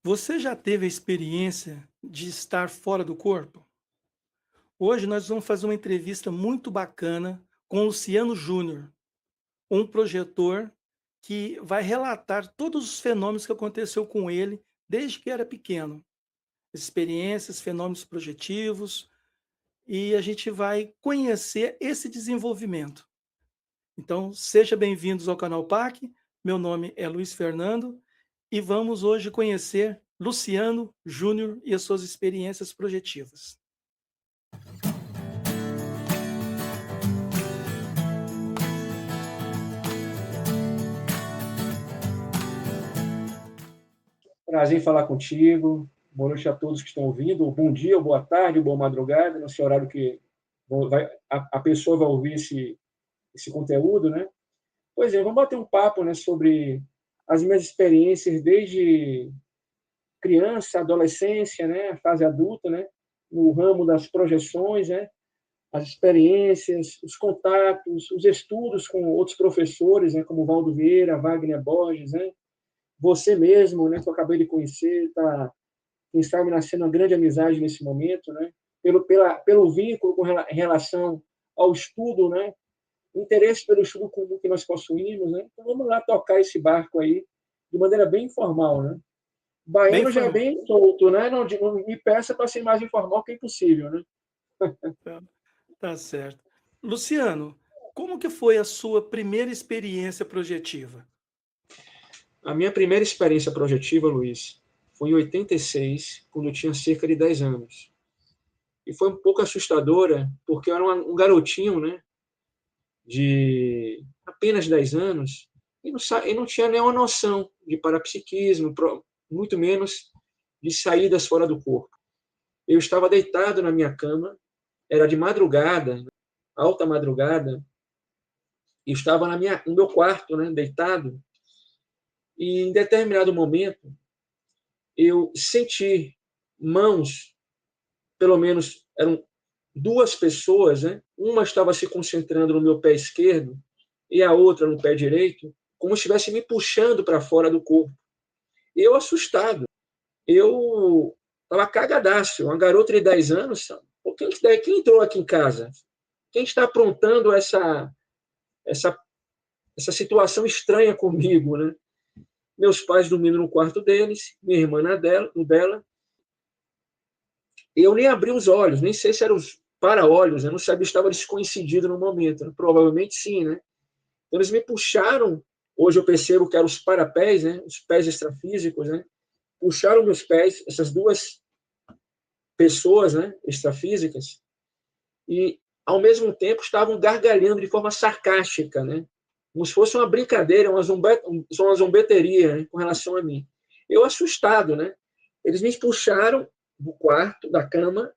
Você já teve a experiência de estar fora do corpo? Hoje nós vamos fazer uma entrevista muito bacana com o Luciano Júnior, um projetor que vai relatar todos os fenômenos que aconteceu com ele desde que era pequeno, experiências, fenômenos projetivos, e a gente vai conhecer esse desenvolvimento. Então, seja bem-vindos ao canal PAC. Meu nome é Luiz Fernando e vamos hoje conhecer Luciano Júnior e as suas experiências projetivas. Prazer em falar contigo. Boa noite a todos que estão ouvindo. Ou bom dia, ou boa tarde, ou boa madrugada, nesse horário que a pessoa vai ouvir esse conteúdo, né? Pois é, vamos bater um papo, né, sobre as minhas experiências desde criança, adolescência, né, fase adulta, né, no ramo das projeções, né, as experiências, os contatos, os estudos com outros professores, né, como Valdo Vieira, Wagner Borges, né, você mesmo, né, que eu acabei de conhecer, está, quem sabe, nascendo uma grande amizade nesse momento, né, pelo vínculo em relação ao estudo, né, interesse pelo estudo comum que nós possuímos, né, então vamos lá tocar esse barco aí de maneira bem informal, né. Bem Baiano já é formal. bem solto, né, não me peça para ser mais informal que é impossível, né. Tá, tá certo. Luciano, como que foi a sua primeira experiência projetiva? A minha primeira experiência projetiva, Luiz, foi em 86, quando eu tinha cerca de 10 anos. E foi um pouco assustadora, porque eu era um garotinho, né, de apenas 10 anos, e não tinha nenhuma noção de parapsiquismo, muito menos de saídas fora do corpo. Eu estava deitado na minha cama, era de madrugada, alta madrugada, e estava no meu quarto, né, deitado, e em determinado momento eu senti mãos, pelo menos eram duas pessoas, né? Uma estava se concentrando no meu pé esquerdo e a outra no pé direito, como se estivesse me puxando para fora do corpo. Eu assustado, eu estava cagadaço, uma garota de 10 anos, pô, quem entrou aqui em casa? Quem está aprontando essa, essa situação estranha comigo, né? Meus pais dormindo no quarto deles, minha irmã no dela. Eu nem abri os olhos, nem sei se eram os para-olhos, eu não sabia, estava descoincidido no momento. Né? Provavelmente sim, né? Então, eles me puxaram, hoje eu percebo que eram os parapés, né? Os pés extrafísicos, né? Puxaram meus pés, essas duas pessoas, né? Extrafísicas, e ao mesmo tempo estavam gargalhando de forma sarcástica, né? Como se fosse uma brincadeira, uma zombeteria, né? Com relação a mim. Eu assustado, né? Eles me puxaram do quarto, da cama,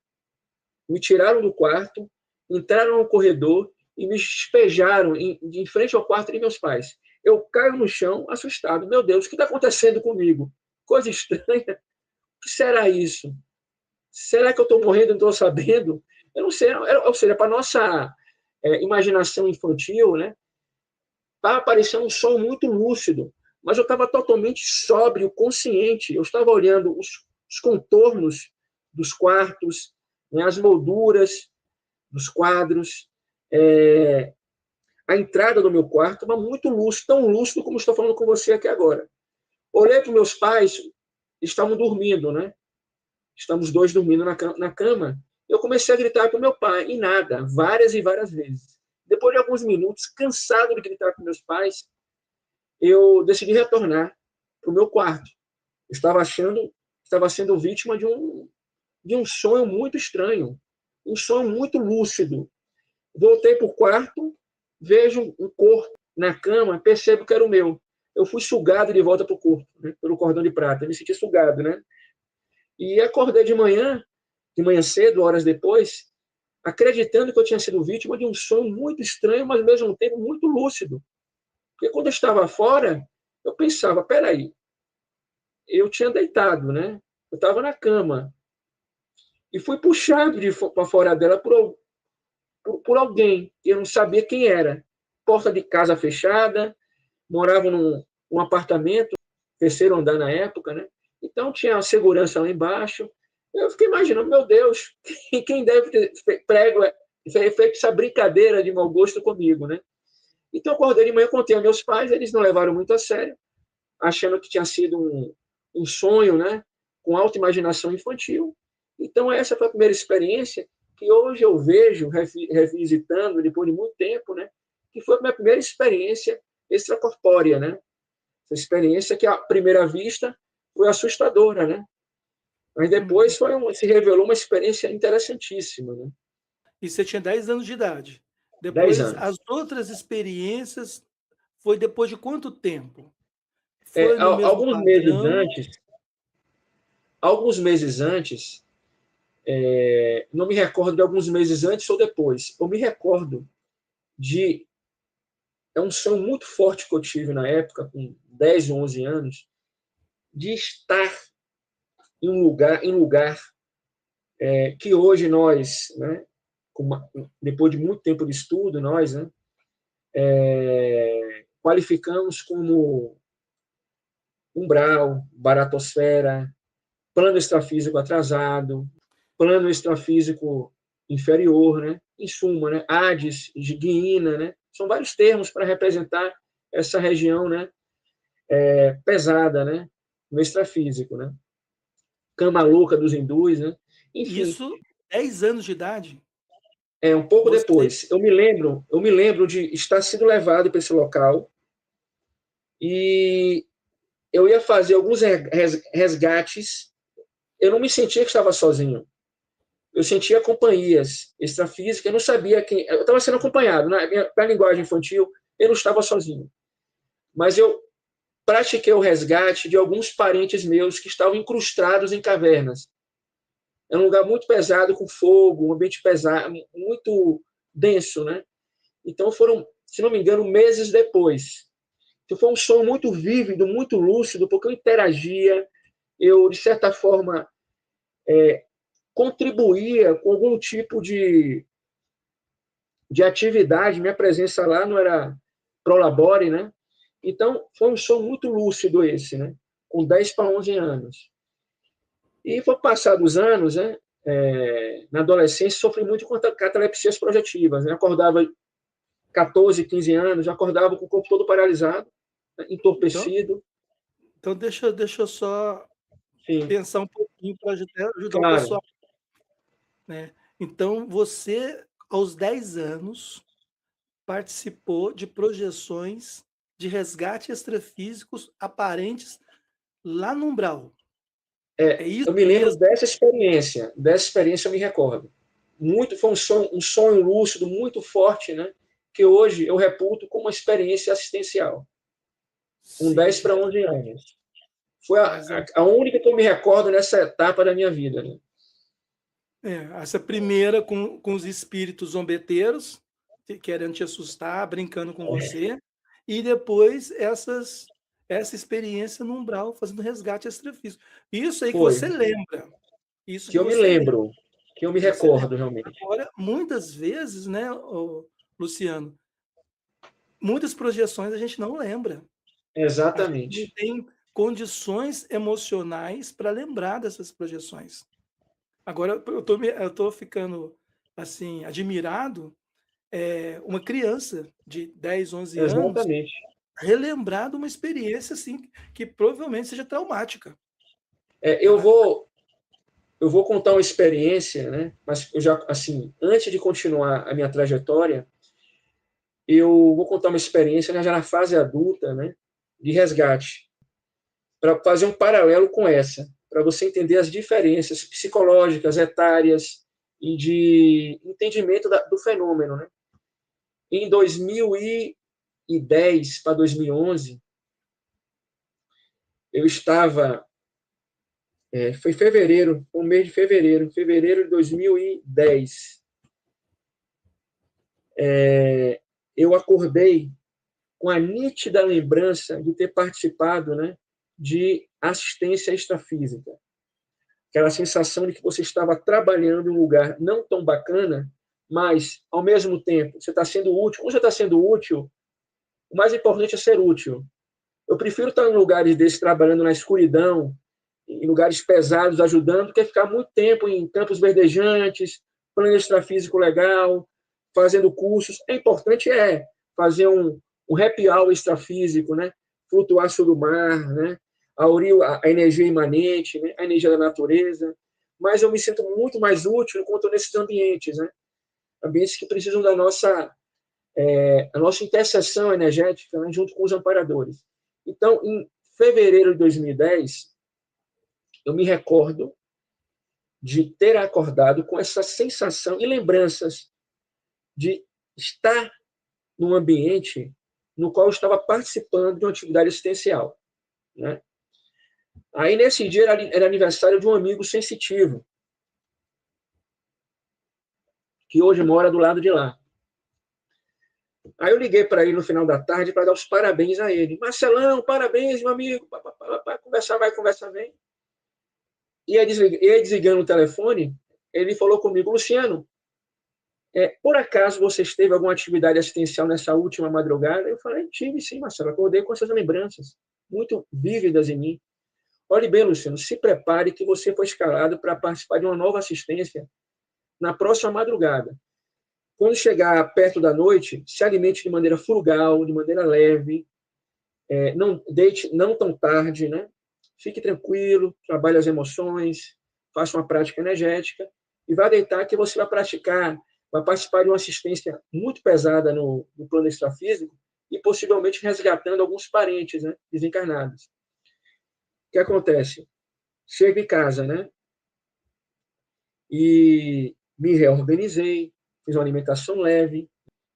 me tiraram do quarto, entraram no corredor e me despejaram em frente ao quarto de meus pais. Eu caio no chão, assustado. Meu Deus, o que está acontecendo comigo? Coisa estranha. O que será isso? Será que eu estou morrendo e não estou sabendo? Eu não sei. Ou seja, para a nossa imaginação infantil, né, estava aparecendo um som muito lúcido, mas eu estava totalmente sóbrio, consciente. Eu estava olhando os contornos dos quartos, né, as molduras dos quadros, a entrada do meu quarto estava muito lúcido, tão lúcido como estou falando com você aqui agora. Olhei para meus pais, estavam dormindo, né? Estamos dois dormindo na cama. Eu comecei a gritar para o meu pai, e nada, várias e várias vezes. Depois de alguns minutos, cansado de gritar para meus pais, eu decidi retornar para o meu quarto. Estava sendo vítima de um sonho muito estranho, um sonho muito lúcido. Voltei para o quarto, vejo um corpo na cama, percebo que era o meu. Eu fui sugado de volta para o corpo, né, pelo cordão de prata, me senti sugado, né? E acordei de manhã cedo, horas depois, acreditando que eu tinha sido vítima de um sonho muito estranho, mas ao mesmo tempo muito lúcido. Porque quando eu estava fora, eu pensava, peraí, eu tinha deitado, né? Eu estava na cama e fui puxado para fora dela por alguém que eu não sabia quem era. Porta de casa fechada, morava num apartamento, terceiro andar na época, né? Então tinha segurança lá embaixo. Eu fiquei imaginando, meu Deus, quem deve ter feito essa brincadeira de mau gosto comigo, né? Então, eu acordei de manhã, contei aos meus pais, eles não levaram muito a sério, achando que tinha sido um sonho, né? Com alta imaginação infantil. Então, essa foi a primeira experiência que hoje eu vejo, revisitando, depois de muito tempo, né? Que foi a minha primeira experiência extracorpórea, né? Essa experiência que, à primeira vista, foi assustadora, né? Mas depois se revelou uma experiência interessantíssima, né? E você tinha 10 anos de idade. 10 Depois, anos. as outras experiências, foi depois de quanto tempo? Foi no mesmo Alguns meses padrão? antes, não me recordo de alguns meses antes ou depois. Eu me recordo de. É um sonho muito forte que eu tive na época, com 10 ou 11 anos, de estar em lugar que hoje nós, né, depois de muito tempo de estudo, nós, né, qualificamos como umbral, baratosfera, plano extrafísico atrasado, plano extrafísico inferior, né? Em suma, né? Hades, Guiína, né? São vários termos para representar essa região, né? Pesada, né? No extrafísico, né? Cama louca dos hindus, né? Enfim, Isso, 10 anos de idade? um pouco Você depois, eu me lembro de estar sendo levado para esse local e eu ia fazer alguns resgates. Eu não me sentia que estava sozinho. Eu sentia companhias extrafísicas, eu não sabia quem. Eu estava sendo acompanhado, na linguagem infantil, eu não estava sozinho. Mas eu pratiquei o resgate de alguns parentes meus que estavam incrustados em cavernas. É um lugar muito pesado, com fogo, um ambiente pesado, muito denso, né? Então foram, se não me engano, meses depois. Então foi um som muito vívido, muito lúcido, porque eu interagia, eu, de certa forma, contribuía com algum tipo de atividade, minha presença lá não era pro labore, né? Então, foi um som muito lúcido esse, né? Com 10 para 11 anos. E foi passar dos anos, né? Na adolescência, sofri muito com catalepsias projetivas, né? Acordava 14, 15 anos, já acordava com o corpo todo paralisado, né? então Entorpecido. então deixa eu só Sim, pensar um pouquinho para ajudar o claro. pessoal, né. Então você, aos 10 anos, participou de projeções de resgate extrafísicos aparentes lá no umbral. É isso Eu me lembro mesmo? dessa experiência eu me recordo. Foi um sonho lúcido muito forte, né? Que hoje eu reputo como uma experiência assistencial, com 10 Sim, para 11 anos. Foi a, mas é a única que eu me recordo nessa etapa da minha vida, né? essa primeira com os espíritos zombeteiros, querendo te assustar, brincando com você, e depois essa experiência no umbral, fazendo resgate extrafísico. Isso aí que Foi, você lembra, isso que que eu me você lembra, lembro, que eu me que você lembra. recordo realmente. Agora, muitas vezes, né, Luciano, muitas projeções a gente não lembra. A gente não Exatamente. tem condições emocionais para lembrar dessas projeções. Agora eu tô ficando, assim, admirado, uma criança de 10, 11 anos Exatamente. relembrar de uma experiência, assim, que provavelmente seja traumática, É, eu tá. vou, eu vou contar uma experiência, né? Mas eu já, assim, antes de continuar a minha trajetória, eu vou contar uma experiência, né, já na fase adulta, né? De resgate, para fazer um paralelo com essa, para você entender as diferenças psicológicas, etárias e de entendimento do fenômeno, né? Em 2010 para 2011, eu estava, foi fevereiro, o mês de fevereiro de 2010, eu acordei com a nítida lembrança de ter participado, né, de assistência extrafísica. Aquela sensação de que você estava trabalhando em um lugar não tão bacana, mas, ao mesmo tempo, você está sendo útil. Quando você está sendo útil, o mais importante é ser útil. Eu prefiro estar em lugares desses trabalhando na escuridão, em lugares pesados ajudando, do que ficar muito tempo em campos verdejantes, plano extrafísico legal, fazendo cursos. É importante fazer um happy hour extrafísico, né? Flutuar sobre o mar, né? A energia imanente, né? A energia da natureza. Mas eu me sinto muito mais útil enquanto nesses ambientes, né? Ambientes que precisam da a nossa interseção energética, né? Junto com os amparadores. Então, em fevereiro de 2010, eu me recordo de ter acordado com essa sensação e lembranças de estar num ambiente no qual eu estava participando de uma atividade assistencial, né? Aí, nesse dia, era aniversário de um amigo sensitivo, que hoje mora do lado de lá. Aí eu liguei para ele no final da tarde para dar os parabéns a ele. Marcelão, parabéns, meu amigo. Conversar vai, conversar vem. E aí, desligando o telefone, ele falou comigo, Luciano, por acaso você teve alguma atividade assistencial nessa última madrugada? Eu falei, tive sim, Marcelo. Acordei com essas lembranças muito vívidas em mim. Olhe bem, Luciano, se prepare que você foi escalado para participar de uma nova assistência na próxima madrugada. Quando chegar perto da noite, se alimente de maneira frugal, de maneira leve, não deite não tão tarde, né? Fique tranquilo, trabalhe as emoções, faça uma prática energética e vá deitar que você vai participar de uma assistência muito pesada no plano extrafísico e possivelmente resgatando alguns parentes, né, desencarnados. O que acontece? Chego em casa, né? E me reorganizei, fiz uma alimentação leve,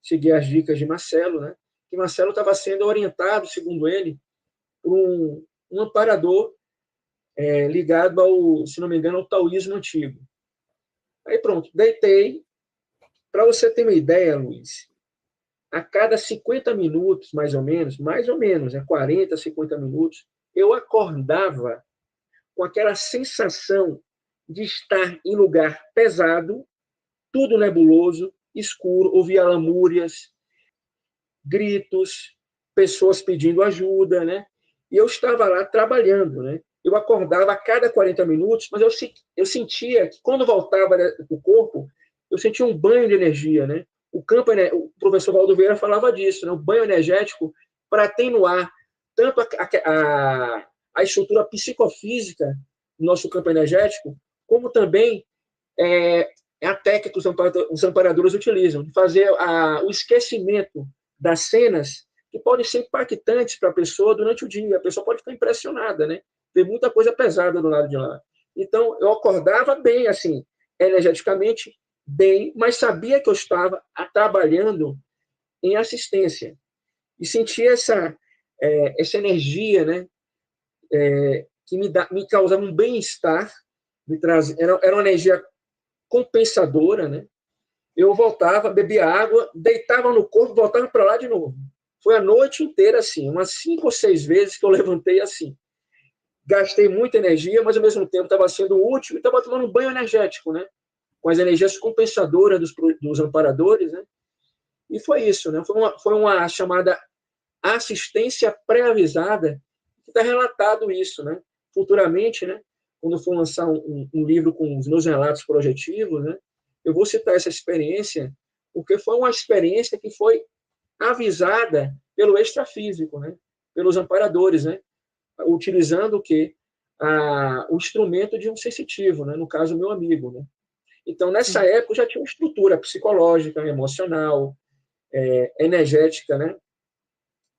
segui as dicas de Marcelo, né? Que Marcelo estava sendo orientado, segundo ele, por um amparador ligado se não me engano, ao taoísmo antigo. Aí pronto, deitei. Para você ter uma ideia, Luiz, a cada 50 minutos, mais ou menos, 40, 50 minutos, eu acordava com aquela sensação de estar em lugar pesado, tudo nebuloso, escuro, ouvia lamúrias, gritos, pessoas pedindo ajuda, né? E eu estava lá trabalhando, né? Eu acordava a cada 40 minutos, mas eu sentia que quando voltava do corpo, eu sentia um banho de energia, né? O professor Valdo Vieira falava disso, né? O banho energético para atenuar tanto a estrutura psicofísica do nosso campo energético, como também a técnica que os amparadores utilizam, de fazer o esquecimento das cenas que podem ser impactantes para a pessoa durante o dia. A pessoa pode ficar impressionada, né? Ver muita coisa pesada do lado de lá. Então, eu acordava bem, assim, energeticamente bem, mas sabia que eu estava trabalhando em assistência. E sentia essa energia, né? Que me causava um bem-estar, era uma energia compensadora, né? Eu voltava, bebia água, deitava no corpo, voltava para lá de novo. Foi a noite inteira assim, umas 5 ou 6 vezes que eu levantei assim. Gastei muita energia, mas ao mesmo tempo estava sendo útil e estava tomando um banho energético, né? Com as energias compensadoras dos amparadores, né? E foi isso, né? Foi uma chamada assistência pré-avisada, que está relatado isso, né? Futuramente, né? Quando for lançar um livro com os meus relatos projetivos, né? Eu vou citar essa experiência, porque foi uma experiência que foi avisada pelo extrafísico, né? Pelos amparadores, né? Utilizando o quê? O instrumento de um sensitivo, né? No caso, o meu amigo, né? Então, nessa época, já tinha uma estrutura psicológica, emocional, energética, né?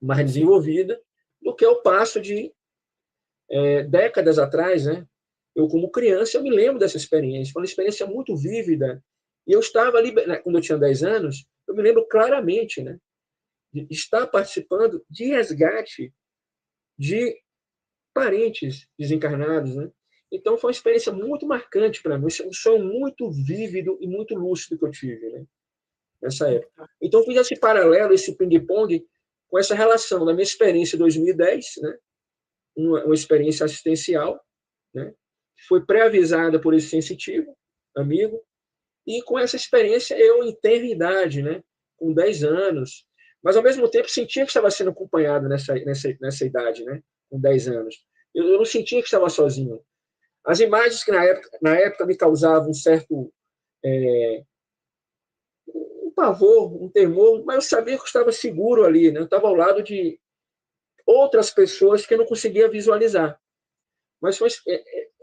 Mais desenvolvida do que o passo de décadas atrás, né? Eu, como criança, eu me lembro dessa experiência. Foi uma experiência muito vívida. E eu estava ali, né, quando eu tinha 10 anos, eu me lembro claramente, né? De estar participando de resgate de parentes desencarnados, né? Então, foi uma experiência muito marcante para mim. Um sonho muito vívido e muito lúcido que eu tive, né? Nessa época. Então, fiz esse paralelo, esse ping-pong, com essa relação da minha experiência em 2010, né? Uma experiência assistencial, né? Foi pré-avisada por esse sensitivo, amigo, e com essa experiência eu, em tenra idade, né? Com 10 anos, mas ao mesmo tempo sentia que estava sendo acompanhado nessa idade, né? Com 10 anos. Eu não sentia que estava sozinho. As imagens que na época me causavam um certo um pavor, um temor, mas eu sabia que eu estava seguro ali, né? Eu estava ao lado de outras pessoas que eu não conseguia visualizar. Mas foi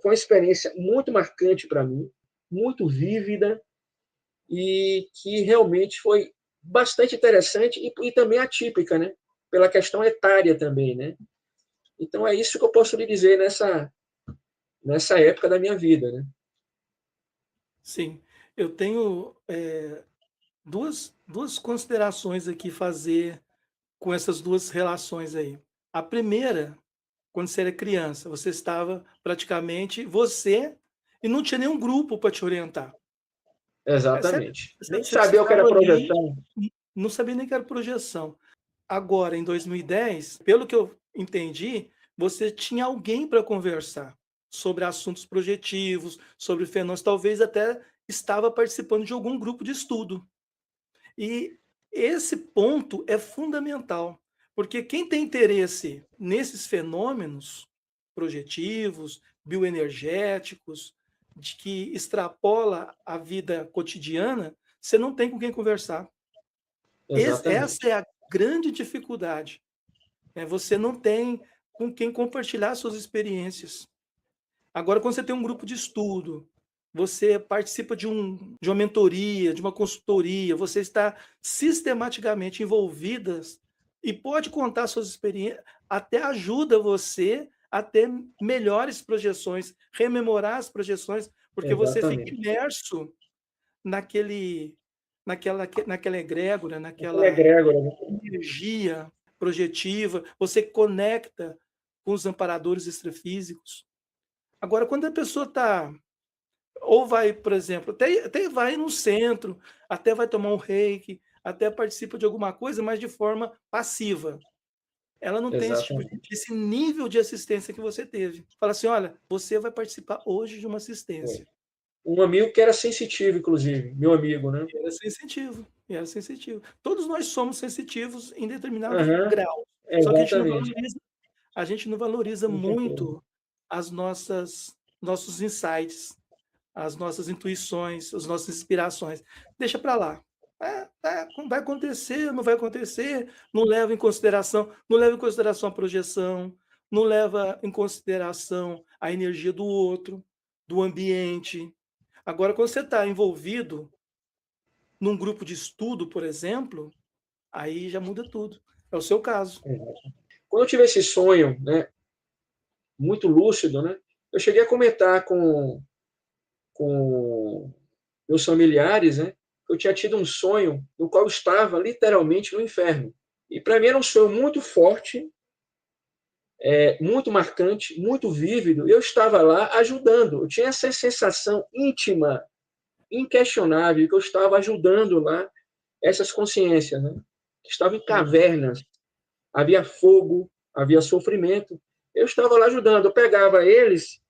uma experiência muito marcante para mim, muito vívida, e que realmente foi bastante interessante e também atípica, né? Pela questão etária também, né? Então é isso que eu posso lhe dizer nessa época da minha vida, né? Sim, eu tenho duas considerações aqui fazer com essas duas relações aí. A primeira, quando você era criança, você estava praticamente você e não tinha nenhum grupo para te orientar. Você, Exatamente. Nem você sabia o que era estava ali, projeção. não sabia nem que era projeção. Agora, em 2010, pelo que eu entendi, você tinha alguém para conversar sobre assuntos projetivos, sobre fenômenos, talvez até estava participando de algum grupo de estudo. E esse ponto é fundamental, porque quem tem interesse nesses fenômenos projetivos, bioenergéticos, de que extrapola a vida cotidiana, você não tem com quem conversar. Essa Exatamente. é a grande dificuldade. Né? Você não tem com quem compartilhar suas experiências. Agora, quando você tem um grupo de estudo, você participa de uma mentoria, de uma consultoria, você está sistematicamente envolvidas e pode contar suas experiências, até ajuda você a ter melhores projeções, rememorar as projeções, porque você fica Exatamente. imerso naquele, naquela egrégora, Aquela naquela egrégora, né? energia projetiva, você conecta com os amparadores extrafísicos. Agora, quando a pessoa está, ou vai, por exemplo, até vai no centro, até vai tomar um reiki, até participa de alguma coisa, mas de forma passiva. Ela não tem Exatamente. esse nível de assistência que você teve. Fala assim, olha, você vai participar hoje de uma Foi. assistência. Um amigo que era sensitivo, inclusive, meu amigo, né? E era sensitivo, e era sensitivo. Todos nós somos sensitivos em determinados Aham, graus. Só que exatamente. a gente não valoriza Com certeza. muito as nossos insights, as nossas intuições, as nossas inspirações. Deixa para lá. Vai acontecer, não vai acontecer, não leva em consideração a projeção, não leva em consideração a energia do outro, do ambiente. Agora, quando você está envolvido num grupo de estudo, por exemplo, aí já muda tudo. É o seu caso. Quando eu tive esse sonho, né, muito lúcido, né, eu cheguei a comentar com meus familiares, né, que eu tinha tido um sonho no qual eu estava literalmente no inferno. E para mim era um sonho muito forte, muito marcante, muito vívido. E eu estava lá ajudando. Eu tinha essa sensação íntima, inquestionável, que eu estava ajudando lá essas consciências, né, que estavam em Uhum. cavernas. Havia fogo, havia sofrimento. Eu estava lá ajudando. Eu pegava eles,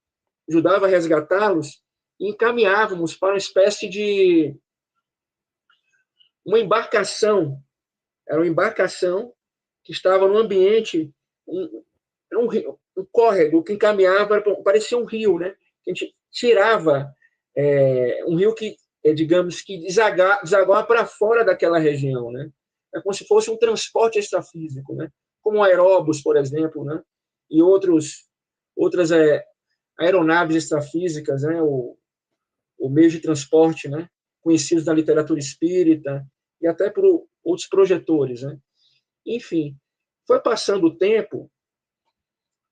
ajudava a resgatá-los e encaminhávamos para uma espécie de uma embarcação. Era uma embarcação que estava no ambiente, um córrego que encaminhava, parecia um rio, né? A gente tirava um rio que, digamos, que desaguava para fora daquela região, né? É como se fosse um transporte extrafísico, né? Como o aeróbus, por exemplo, né? E outras aeronaves extrafísicas, né? O meio de transporte, né? Conhecidos da literatura espírita e até por outros projetores, né? Enfim, foi passando o tempo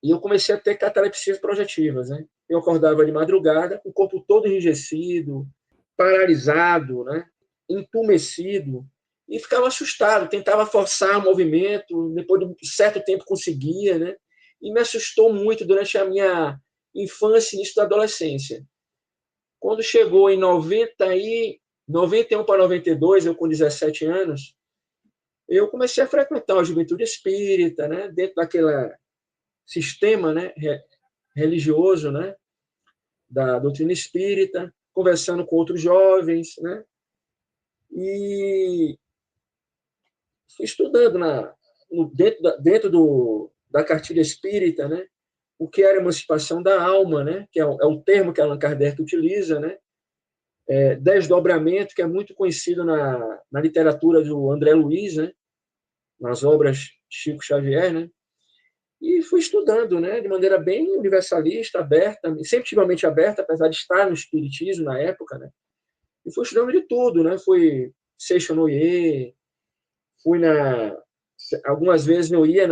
e eu comecei a ter catalepsias projetivas, né? Eu acordava de madrugada, com o corpo todo enrijecido, paralisado, né? Entumecido, e ficava assustado, tentava forçar o movimento, depois de um certo tempo conseguia, né? E me assustou muito durante a minha infância e início da adolescência. Quando chegou em 91 para 92, eu com 17 anos, eu comecei a frequentar a juventude espírita, né? Dentro daquele sistema, né? Religioso, né? Da doutrina espírita, conversando com outros jovens, né? E fui estudando dentro da cartilha espírita, né? o que era a emancipação da alma, né? Que é o termo que Allan Kardec utiliza, né? Desdobramento, que é muito conhecido na literatura do André Luiz, né? Nas obras Chico Xavier, né? E fui estudando, né? De maneira bem universalista, aberta, sempre tive a mente aberta, apesar de estar no espiritismo na época, né? E fui estudando de tudo, né? Fui Seixonoye, fui algumas vezes eu ia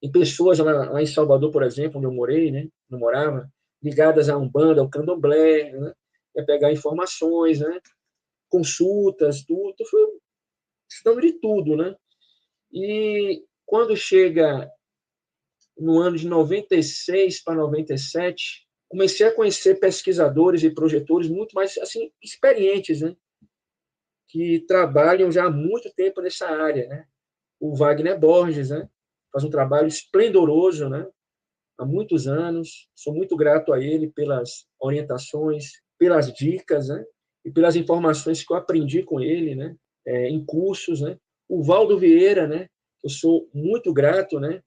em pessoas lá em Salvador, por exemplo, onde eu morei, né? Não morava, ligadas à Umbanda, ao Candomblé, né? Ia pegar informações, né? Consultas, tudo. Eu fui estudando de tudo, né? E quando chega no ano de 96 para 97, comecei a conhecer pesquisadores e projetores muito mais assim experientes, né? Que trabalham já há muito tempo nessa área, né? O Wagner Borges, né? Faz um trabalho esplendoroso, né? Há muitos anos. Sou muito grato a ele pelas orientações, pelas dicas, né? E pelas informações que eu aprendi com ele, né? Em cursos, né? O Valdo Vieira, né? Eu sou muito grato, né?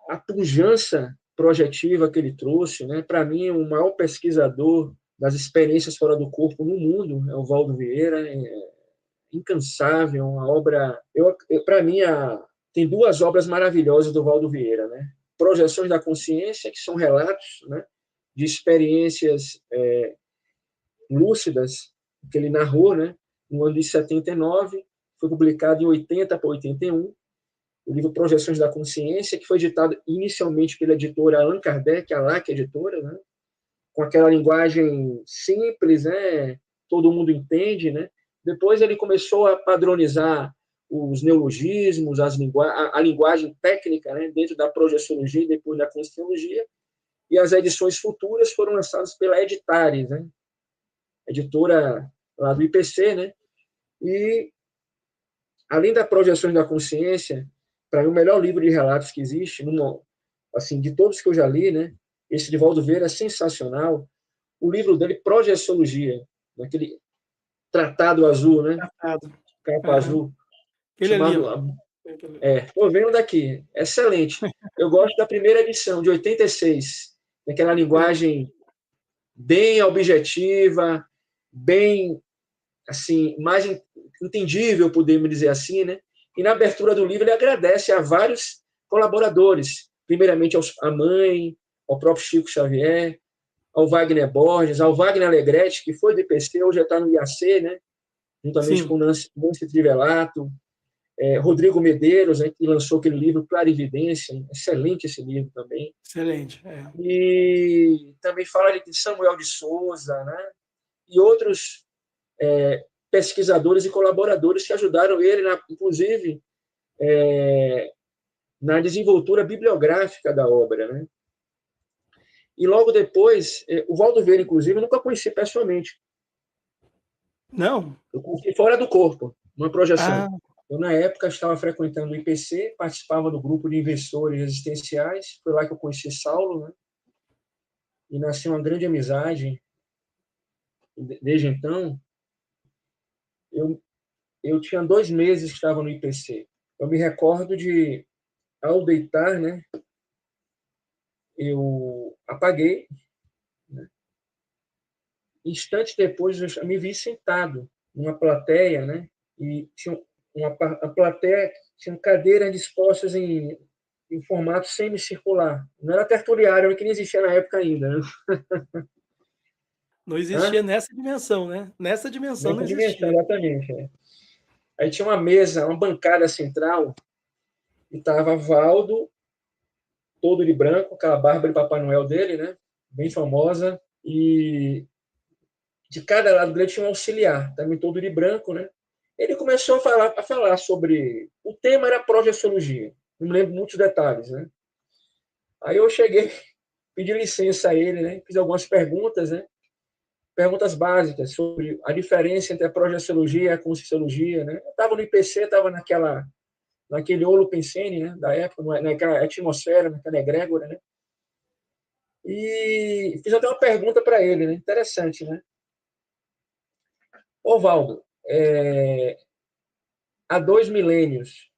A pujança projetiva que ele trouxe, né? Para mim, o maior pesquisador das experiências fora do corpo no mundo é o Valdo Vieira, incansável, uma obra. Para mim, tem duas obras maravilhosas do Valdo Vieira, né? Projeções da Consciência, que são relatos, né, de experiências lúcidas que ele narrou, né, no ano de 79, foi publicado em 80 para 81, o livro Projeções da Consciência, que foi editado inicialmente pela editora Allan Kardec, a LAC editora, né, com aquela linguagem simples, né, todo mundo entende, né. Depois ele começou a padronizar os neologismos, a linguagem técnica, né, dentro da projeciologia e depois da conscienciologia, e as edições futuras foram lançadas pela Editares, né, editora lá do IPC, né, e além da Projeções da Consciência, para mim o melhor livro de relatos que existe, assim, de todos que eu já li, né, esse de Valdo Vieira é sensacional, o livro dele, Projeciologia, naquele tratado azul, né, Tratado. capa Aham. azul, Aquele ali, chamado ó. Estou vendo daqui. Excelente. Eu gosto da primeira edição, de 86, aquela linguagem bem objetiva, bem, assim, mais entendível, podemos dizer assim, né? E na abertura do livro ele agradece a vários colaboradores, primeiramente à mãe, ao próprio Chico Xavier, ao Wagner Borges, ao Wagner Alegretti, que foi do IPC, hoje já está no IAC, né? Juntamente com Sim, o Nancy Trivelato, Rodrigo Medeiros, né, que lançou aquele livro Clarividência, excelente esse livro também. excelente. É. E também fala de Samuel de Souza, né, e outros pesquisadores e colaboradores que ajudaram ele, inclusive, na desenvoltura bibliográfica da obra. Né. E logo depois, o Valdo Vieira, inclusive, eu nunca conheci pessoalmente. Não? Eu conheci fora do corpo, numa projeção. Ah, Eu, na época, estava frequentando o IPC, participava do grupo de investidores existenciais, foi lá que eu conheci Saulo, né? E nasceu uma grande amizade. Desde então, eu, eu tinha 2 meses que estava no IPC. Eu me recordo de, ao deitar, né, eu apaguei. Né? Instantes depois, eu me vi sentado numa plateia, né, e tinha a plateia tinha cadeiras dispostas em formato semicircular. Não era tertuliário, que não existia na época ainda. Né? não Hã? existia nessa dimensão, né? Nessa dimensão não Nessa dimensão, existia. exatamente. Aí tinha uma mesa, uma bancada central, e estava Valdo, todo de branco, aquela barba de Papai Noel dele, né? Bem famosa. E de cada lado dele tinha um auxiliar, também todo de branco, né? Ele começou a falar sobre. O tema era projeciologia, não me lembro muitos detalhes, né? Aí eu cheguei, pedi licença a ele, né? Fiz algumas perguntas, né? Perguntas básicas sobre a diferença entre a projeciologia e a conscienciologia, né? Eu estava no IPC, estava naquele holopensene, né? Da época, naquela atmosfera, naquela egrégora, né? E fiz até uma pergunta para ele, né? Interessante, né? Ovaldo, há 2 milênios,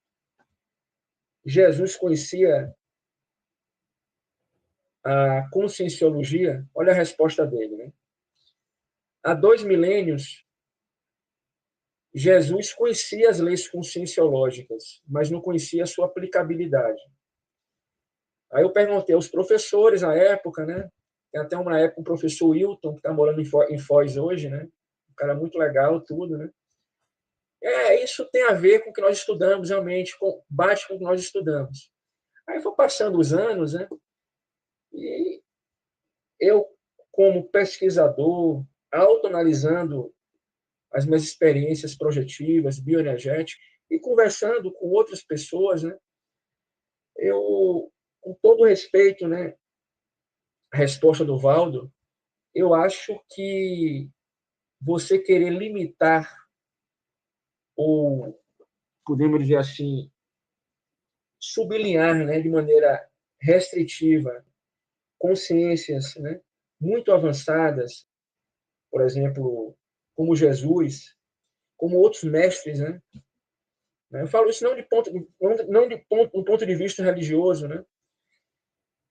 Jesus conhecia a conscienciologia, olha a resposta dele, né? Há 2 milênios, Jesus conhecia as leis conscienciológicas, mas não conhecia a sua aplicabilidade. Aí eu perguntei aos professores na época, né? Tem até uma época um professor Wilton, que está morando em Foz hoje, né? Um cara muito legal, tudo, né? Isso tem a ver com o que nós estudamos, realmente, bate com o que nós estudamos. Aí foi passando os anos, né? E eu, como pesquisador, autoanalisando as minhas experiências projetivas, bioenergéticas, e conversando com outras pessoas, né? Eu, com todo respeito, né? A resposta do Valdo, eu acho que você querer limitar, ou podemos dizer assim, sublinhar, né, de maneira restritiva, consciências, né, muito avançadas, por exemplo, como Jesus, como outros mestres, né? Eu falo isso não de um ponto de vista religioso, né?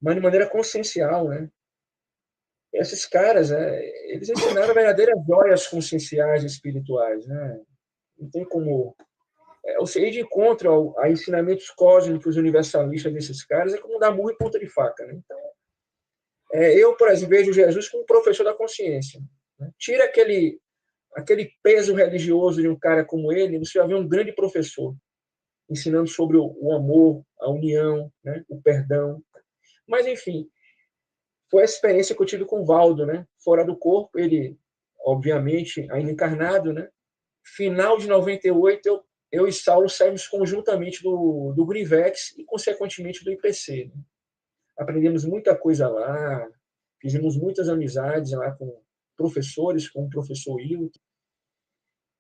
Mas de maneira consciencial, né? Esses caras, eles ensinaram verdadeiras joias conscienciais e espirituais, né? Não tem como você ir de encontro a ensinamentos cósmicos universalistas desses caras é como dar murro em ponta de faca, né? Então, eu, por exemplo, vejo Jesus como professor da consciência, né? Tira aquele peso religioso de um cara como ele, você vai ver um grande professor ensinando sobre o amor, a união, né? O perdão. Mas, enfim, foi a experiência que eu tive com o Valdo, né? Fora do corpo, ele, obviamente, ainda encarnado, né? Final de 98, eu e Saulo saímos conjuntamente do Grivex e, consequentemente, do IPC. Né? Aprendemos muita coisa lá, fizemos muitas amizades lá com professores, com o professor Hilton.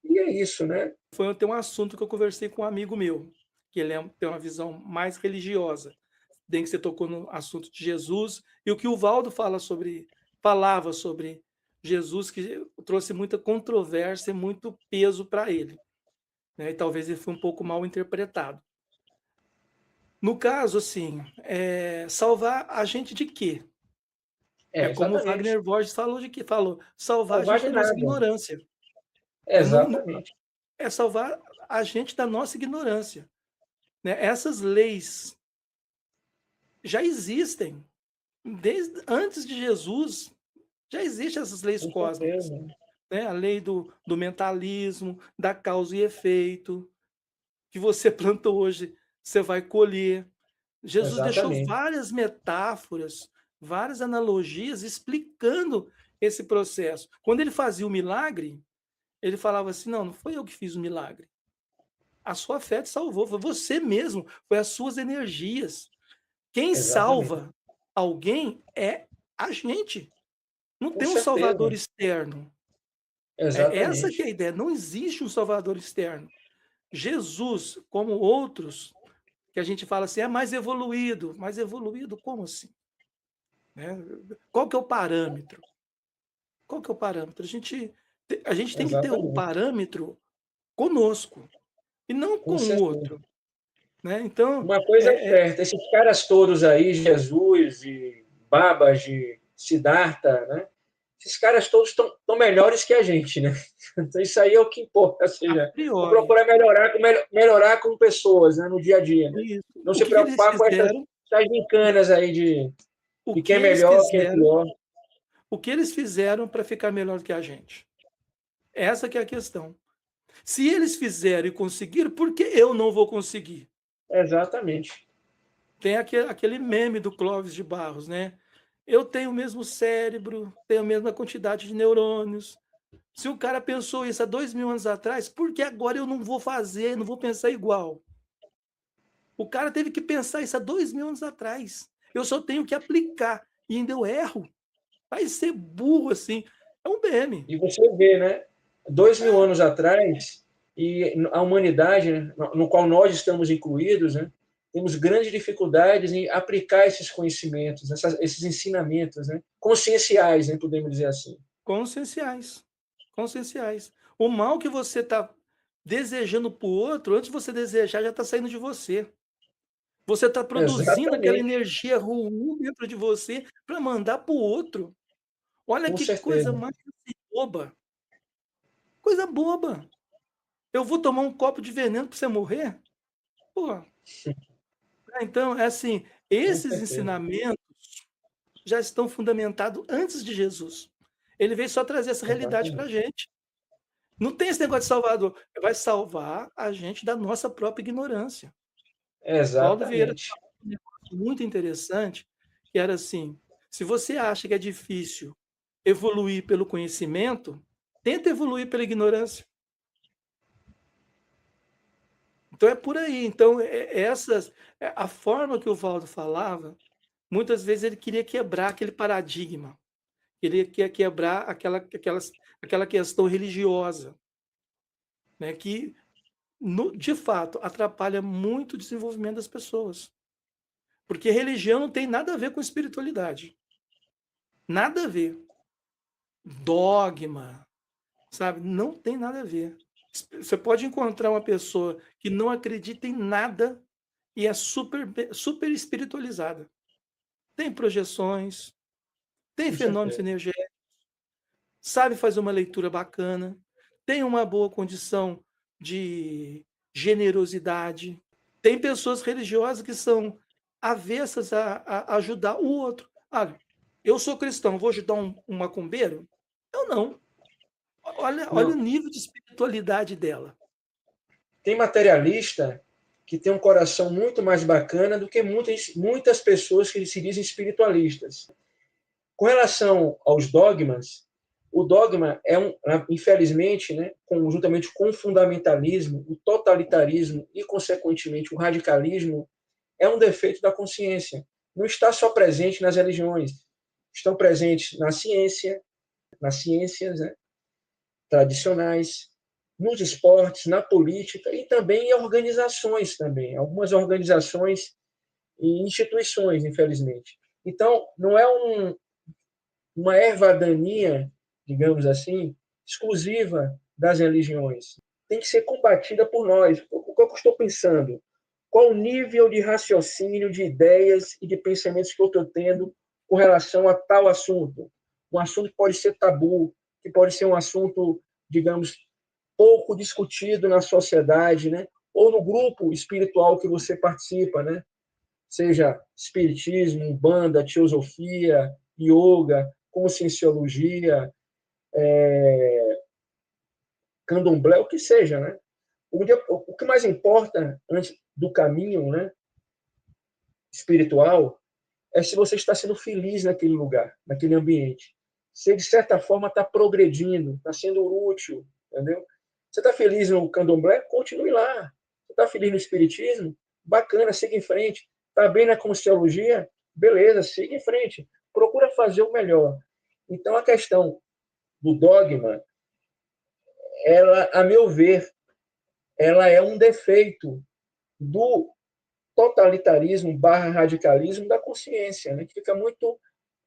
E é isso, né? Foi até um assunto que eu conversei com um amigo meu, que tem uma visão mais religiosa. Bem que você tocou no assunto de Jesus, e o que o Valdo falava sobre Jesus, que trouxe muita controvérsia e muito peso para ele. Né? E talvez ele foi um pouco mal interpretado. No caso, assim, salvar a gente de quê? É como o Exatamente. Wagner Borges falou de quê? Falou, salvar a Salvar gente de da nossa nada. ignorância. Exatamente. É salvar a gente da nossa ignorância. Né? Essas leis já existem. Desde antes de Jesus, já existem essas leis Com cósmicas. certeza. Né? A lei do mentalismo, da causa e efeito, que você plantou hoje, você vai colher. Jesus deixou Exatamente. várias metáforas, várias analogias explicando esse processo. Quando ele fazia o milagre, ele falava assim: não, não foi eu que fiz o milagre. A sua fé te salvou, foi você mesmo, foi as suas energias. Quem Exatamente. salva alguém é a gente. Não Com tem um salvador certeza. externo. É essa que é Exatamente. a ideia. Não existe um salvador externo. Jesus, como outros, que a gente fala assim, é mais evoluído. Mais evoluído, como assim? Né? Qual que é o parâmetro? Qual que é o parâmetro? A gente tem que ter o Exatamente. parâmetro conosco e não Com com o certeza. outro. Né? Então, Uma coisa é é, é, certa, esses caras todos aí, Jesus e Babaji, Siddhartha, né? Esses caras todos estão melhores que a gente, né? Então isso aí é o que importa, ou a seja, vou priori, procurar melhorar com pessoas, né, no dia a dia, né? isso. Não O se que eles preocupar com fizeram, essas gincanas aí o de que quem é eles melhor, quem é fizeram, pior. o que eles fizeram para ficar melhor que a gente? Essa que é a questão. Se eles fizeram e conseguiram, por que eu não vou conseguir? Exatamente. Tem aquele meme do Clóvis de Barros, né? Eu tenho o mesmo cérebro, tenho a mesma quantidade de neurônios. Se o cara pensou isso há 2.000 anos atrás, por que agora eu não vou fazer, não vou pensar igual? O cara teve que pensar isso há 2.000 anos atrás. Eu só tenho que aplicar. E ainda eu erro. Vai ser burro assim. É um meme. E você vê, né? 2 mil anos atrás, e a humanidade, né, no qual nós estamos incluídos, né, temos grandes dificuldades em aplicar esses conhecimentos, esses ensinamentos, né, conscienciais, né, podemos dizer assim. Conscienciais. Conscienciais. O mal que você está desejando para o outro, antes de você desejar, já está saindo de você. Você está produzindo aquela Exatamente, energia ruim dentro de você para mandar para o outro. Olha com que coisa certeza. mais boba. Coisa boba. Eu vou tomar um copo de veneno para você morrer? Pô, então, é assim, Com esses certeza. ensinamentos já estão fundamentados antes de Jesus. Ele veio só trazer essa realidade para a Exatamente. gente. Não tem esse negócio de salvador. Vai salvar a gente da nossa própria ignorância. Paulo Vieira Exatamente. falou um negócio muito interessante, que era assim: se você acha que é difícil evoluir pelo conhecimento, tenta evoluir pela ignorância. Então é por aí. Então, a forma que o Valdo falava, muitas vezes ele queria quebrar aquele paradigma, ele queria quebrar aquela questão religiosa, né, que, de fato, atrapalha muito o desenvolvimento das pessoas. Porque religião não tem nada a ver com espiritualidade. Nada a ver. Dogma, sabe? Não tem nada a ver. Você pode encontrar uma pessoa que não acredita em nada e é super espiritualizada. Tem projeções, tem Com fenômenos certeza. energéticos, sabe fazer uma leitura bacana, tem uma boa condição de generosidade. Tem pessoas religiosas que são avessas a ajudar o outro. Ah, eu sou cristão, vou ajudar um macumbeiro? Eu não. Olha o Não. nível de espiritualidade dela. Tem materialista que tem um coração muito mais bacana do que muitas pessoas que se dizem espiritualistas. Com relação aos dogmas, o dogma é infelizmente, né, juntamente com o fundamentalismo, o totalitarismo e, consequentemente, o radicalismo, é um defeito da consciência. Não está só presente nas religiões, estão presentes na ciência, nas ciências, né, tradicionais, nos esportes, na política e também em organizações também, algumas organizações e instituições, infelizmente. Então, não é uma erva-daninha, digamos assim, exclusiva das religiões. Tem que ser combatida por nós. O que eu estou pensando? Qual o nível de raciocínio, de ideias e de pensamentos que eu estou tendo com relação a tal assunto? Um assunto que pode ser tabu, que pode ser um assunto, digamos, pouco discutido na sociedade, né? Ou no grupo espiritual que você participa, né? Seja espiritismo, umbanda, teosofia, yoga, conscienciologia, candomblé, o que seja, né? O que mais importa antes do caminho, né, espiritual é se você está sendo feliz naquele lugar, naquele ambiente. Se de certa forma está progredindo, está sendo útil, entendeu? Você está feliz no candomblé? Continue lá. Você está feliz no espiritismo? Bacana, siga em frente. Está bem na conscienciologia? Beleza, siga em frente. Procura fazer o melhor. Então, a questão do dogma, ela, a meu ver, ela é um defeito do totalitarismo barra radicalismo da consciência, né? Que fica muito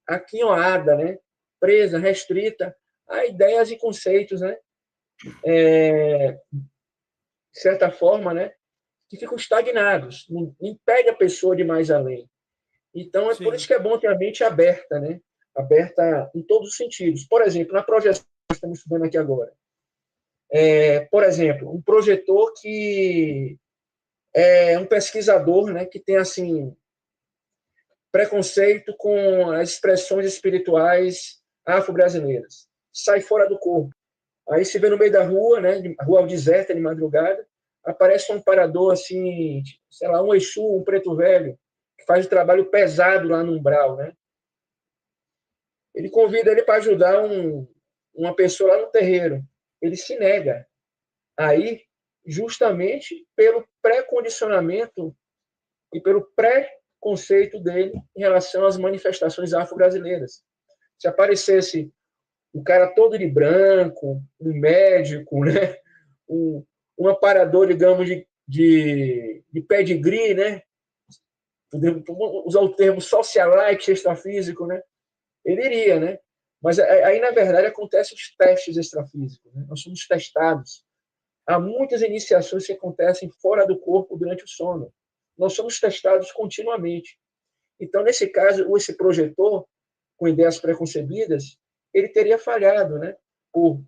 aquinhoada, né? Presa, restrita a ideias e conceitos, né? De certa forma, né? Que ficam estagnados, não impede a pessoa de ir mais além. Então, é por isso Sim, que é bom ter a mente aberta, né? Aberta em todos os sentidos. Por exemplo, na projeção que estamos estudando aqui agora. Por exemplo, um projetor que é um pesquisador, né? Que tem, assim, preconceito com as expressões espirituais afro-brasileiras. Sai fora do corpo. Aí se vê no meio da rua, né, rua deserta de madrugada, aparece um parador assim, sei lá, um Exu, um preto velho, que faz um trabalho pesado lá no umbral, né? Ele convida ele para ajudar uma pessoa lá no terreiro. Ele se nega. Aí, justamente pelo pré-condicionamento e pelo pré-conceito dele em relação às manifestações afro-brasileiras. Se aparecesse um cara todo de branco, um médico, né? um, um aparador, digamos, de pedigree, né? Podemos usar o termo socialite extrafísico, né? Ele iria, né? Mas aí, na verdade, acontecem os testes extrafísicos. Né? Nós somos testados. Há muitas iniciações que acontecem fora do corpo durante o sono. nós somos testados continuamente. Então, nesse caso, esse projetor, com ideias preconcebidas, ele teria falhado, né? Por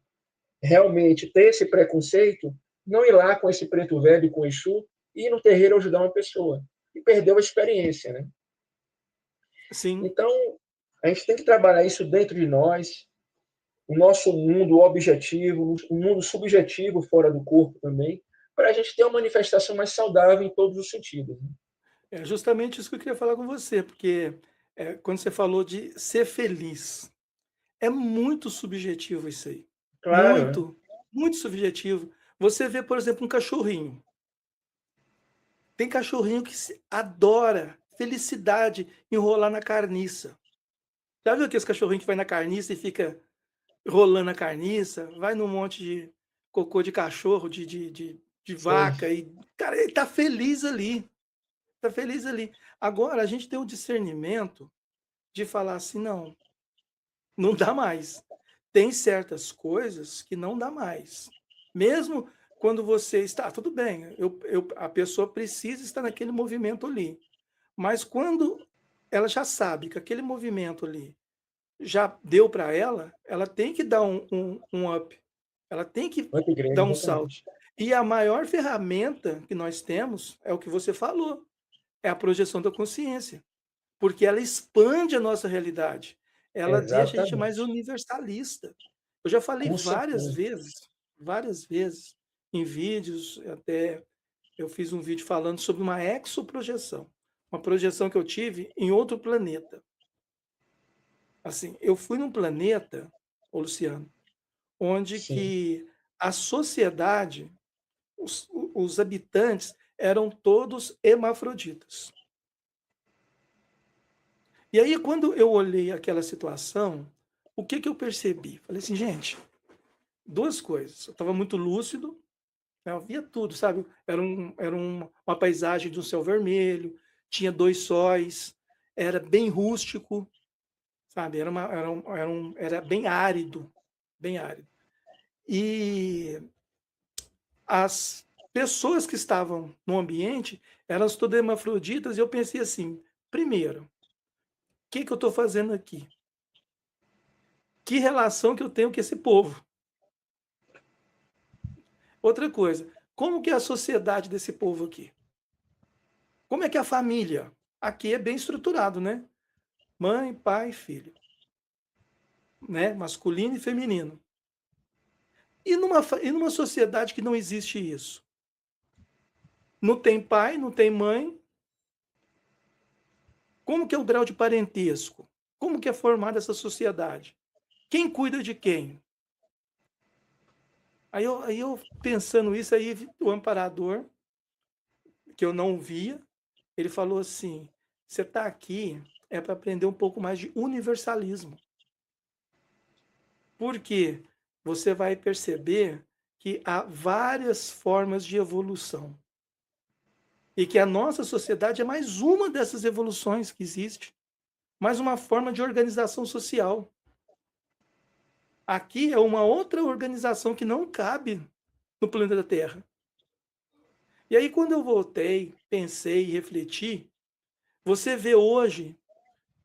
realmente ter esse preconceito, não ir lá com esse preto velho, com o Exu, e ir no terreiro ajudar uma pessoa. E perdeu a experiência, né? Sim, Então, a gente tem que trabalhar isso dentro de nós, o nosso mundo objetivo, o mundo subjetivo fora do corpo também, para a gente ter uma manifestação mais saudável em todos os sentidos, né? é justamente isso que eu queria falar com você, porque quando você falou de ser feliz, é muito subjetivo isso aí. Claro, né? Muito, muito subjetivo. Você vê, por exemplo, um cachorrinho. Tem cachorrinho que adora felicidade enrolar na carniça. Já viu aqueles cachorrinhos que vai na carniça e fica rolando a carniça? Vai num monte de cocô de cachorro, de Sei. vaca, e, cara, ele tá feliz ali. Tá feliz ali. Agora, a gente tem o discernimento de falar assim: não, não dá mais. Tem certas coisas que não dá mais. Mesmo quando você está, tudo bem, a pessoa precisa estar naquele movimento ali. Mas quando ela já sabe que aquele movimento ali já deu para ela, ela tem que dar um up. Ela tem que Upgrade, dar um salto. exatamente. E a maior ferramenta que nós temos é o que você falou, é a projeção da consciência. Porque ela expande a nossa realidade. Ela deixa a gente mais Exatamente. universalista. Eu já falei Com certeza. várias vezes, em vídeos, até eu fiz um vídeo falando sobre uma exoprojeção, uma projeção que eu tive em outro planeta. Assim, eu fui num planeta, ô Luciano, onde Sim. que a sociedade, os habitantes eram todos hermafroditas. E aí, quando eu olhei aquela situação, o que que eu percebi? Falei assim, gente, duas coisas. Eu estava muito lúcido, né, eu via tudo, sabe? Uma paisagem de um céu vermelho, tinha dois sóis, era bem rústico, sabe? Era bem árido, bem árido. E as pessoas que estavam no ambiente eram todas hermafroditas e eu pensei assim, primeiro, o que que eu estou fazendo aqui? Que relação que eu tenho com esse povo? Outra coisa, como que é a sociedade desse povo aqui? Como é que é a família? Aqui é bem estruturado, né? Mãe, pai, filho, né? Masculino e feminino. E numa sociedade que não existe isso? Não tem pai, não tem mãe. Como que é o grau de parentesco? Como que é formada essa sociedade? Quem cuida de quem? Aí eu pensando isso, aí o amparador, que eu não via, ele falou assim: você está aqui é para aprender um pouco mais de universalismo. Porque você vai perceber que há várias formas de evolução. E que a nossa sociedade é mais uma dessas evoluções que existe. Mais uma forma de organização social. Aqui é uma outra organização que não cabe no planeta Terra. E aí, quando eu voltei, pensei e refleti, você vê hoje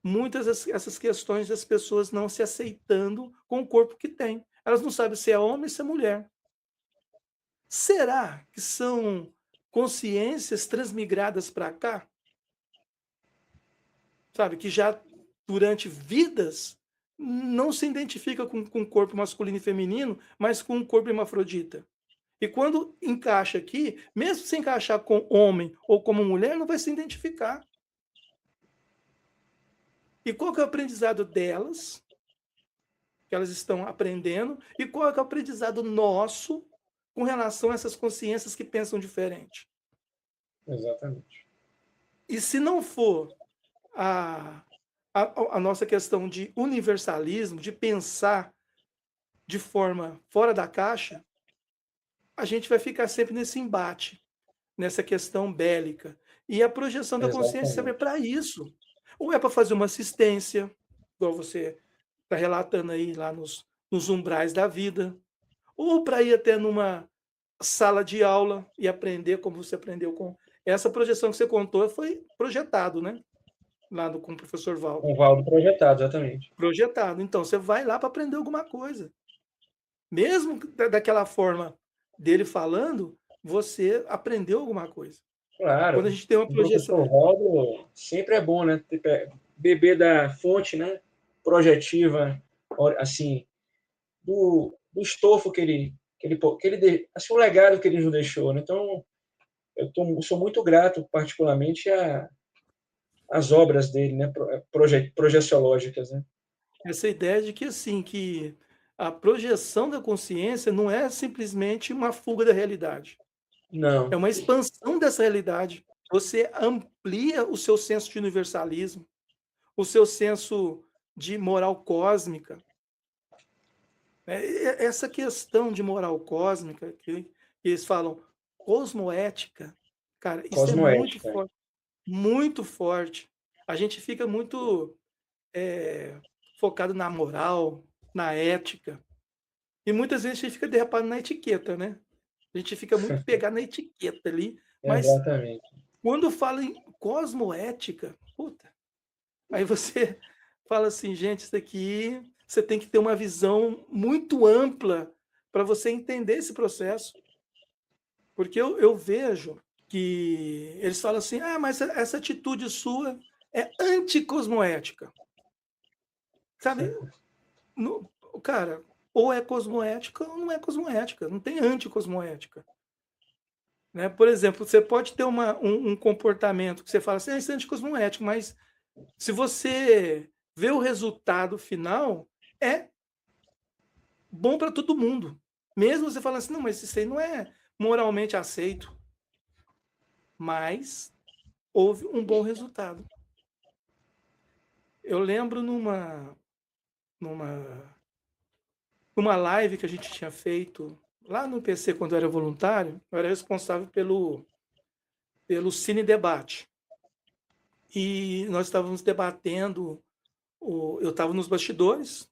muitas essas questões das pessoas não se aceitando com o corpo que tem. Elas não sabem se é homem ou se é mulher. Será que são consciências transmigradas para cá? Sabe, que já durante vidas não se identifica com o corpo masculino e feminino, mas com o corpo hermafrodita. E quando encaixa aqui, mesmo se encaixar com homem ou como mulher, não vai se identificar. E qual que é o aprendizado delas, que elas estão aprendendo, e qual é o aprendizado nosso com relação a essas consciências que pensam diferente? Exatamente. E se não for a, a nossa questão de universalismo, de pensar de forma fora da caixa, a gente vai ficar sempre nesse embate, nessa questão bélica. E a projeção da consciência serve Exatamente. para isso. Ou é para fazer uma assistência, igual você está relatando aí lá nos umbrais da vida, ou para ir até numa sala de aula e aprender como você aprendeu com. Essa projeção que você contou foi projetado, né? Com o professor Com Valdo. o Valdo projetado, exatamente. Projetado. Então, você vai lá para aprender alguma coisa. Mesmo daquela forma dele falando, você aprendeu alguma coisa. Quando a Claro, gente tem uma o projeção. professor Valdo sempre é bom, né? Beber da fonte, né? Projetiva, assim, do estofo assim, o legado que ele nos deixou, né? Então, sou muito grato, particularmente, às obras dele, né? Projeciológicas, né? Essa ideia de que, assim, que a projeção da consciência não é simplesmente uma fuga da realidade. É Não, uma expansão dessa realidade. Você amplia o seu senso de universalismo, o seu senso de moral cósmica. Essa questão de moral cósmica, que eles falam cosmoética, cara, isso é muito cosmoética. forte, muito forte. A gente fica muito focado na moral, na ética, e muitas vezes a gente fica derrapado na etiqueta, né? A gente fica muito pegado na etiqueta ali, mas Exatamente. quando fala em cosmoética, puta, aí você fala assim, gente, isso daqui você tem que ter uma visão muito ampla para você entender esse processo. Porque eu vejo que eles falam assim, ah, mas essa atitude sua é anticosmoética. Sabe? No, cara, ou é cosmoética ou não é cosmoética. Não tem anticosmoética. Né? Por exemplo, você pode ter um comportamento que você fala assim, ah, isso é anticosmoético, mas se você vê o resultado final, é bom para todo mundo. Mesmo você falando assim, não, mas isso aí não é moralmente aceito. Mas houve um bom resultado. Eu lembro numa, numa live que a gente tinha feito lá no PC quando eu era voluntário, eu era responsável pelo Cine Debate. E nós estávamos debatendo, eu estava nos bastidores,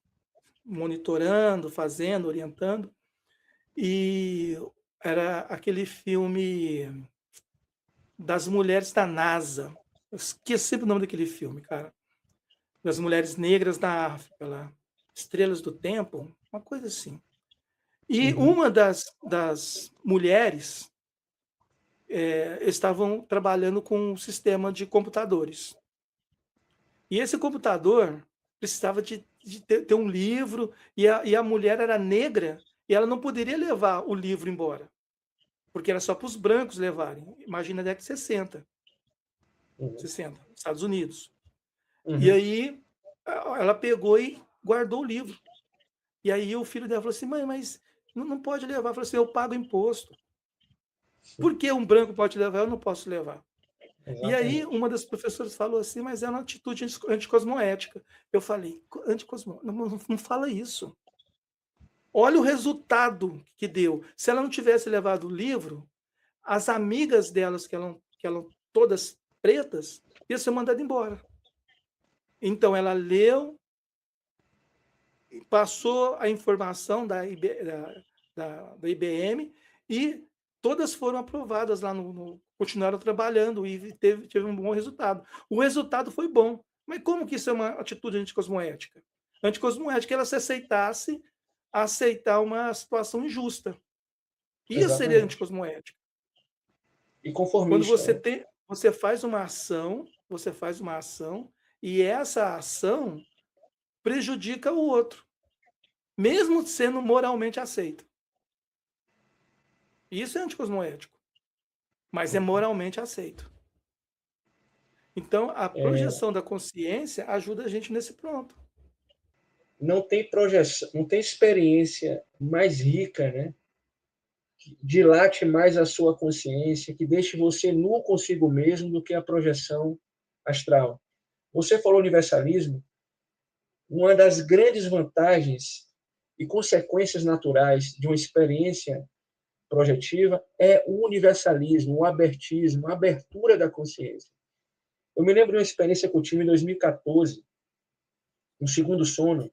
monitorando, fazendo, orientando, e era aquele filme das mulheres da NASA. Eu esqueci o nome daquele filme, cara. Das mulheres negras da África, lá. Estrelas do Tempo, uma coisa assim. E Uhum. uma das mulheres estavam trabalhando com um sistema de computadores. E esse computador precisava de ter um livro, e a mulher era negra, e ela não poderia levar o livro embora, porque era só para os brancos levarem. Imagina a década de 60, Uhum. 60, Estados Unidos. E Uhum. aí ela pegou e guardou o livro. E aí o filho dela falou assim, mãe, mas não pode levar. Eu falei assim, eu pago imposto. Por que um branco pode levar? Eu não posso levar. E aí Exatamente. uma das professoras falou assim, mas é uma atitude anticosmoética. Eu falei, anticosmoética? Não fala isso. Olha o resultado que deu. Se ela não tivesse levado o livro, as amigas delas, que eram todas pretas, iam ser mandadas embora. Então ela leu, passou a informação da IBM e todas foram aprovadas lá continuaram trabalhando e teve um bom resultado. O resultado foi bom. Mas como que isso é uma atitude anticosmoética? Anticosmoética é ela se aceitasse aceitar uma situação injusta. Isso seria Exatamente. anticosmoética. E Quando conformista, né? você faz uma ação e essa ação prejudica o outro, mesmo sendo moralmente aceito. Isso é anticosmoético, mas é moralmente aceito. Então, a É, projeção da consciência ajuda a gente nesse ponto. não tem projeção, não tem experiência mais rica, né? Que dilate mais a sua consciência, que deixe você nu consigo mesmo do que a projeção astral. Você falou universalismo, uma das grandes vantagens e consequências naturais de uma experiência projetiva é o universalismo, o abertismo, a abertura da consciência. Eu me lembro de uma experiência que eu tive em 2014, no segundo sono.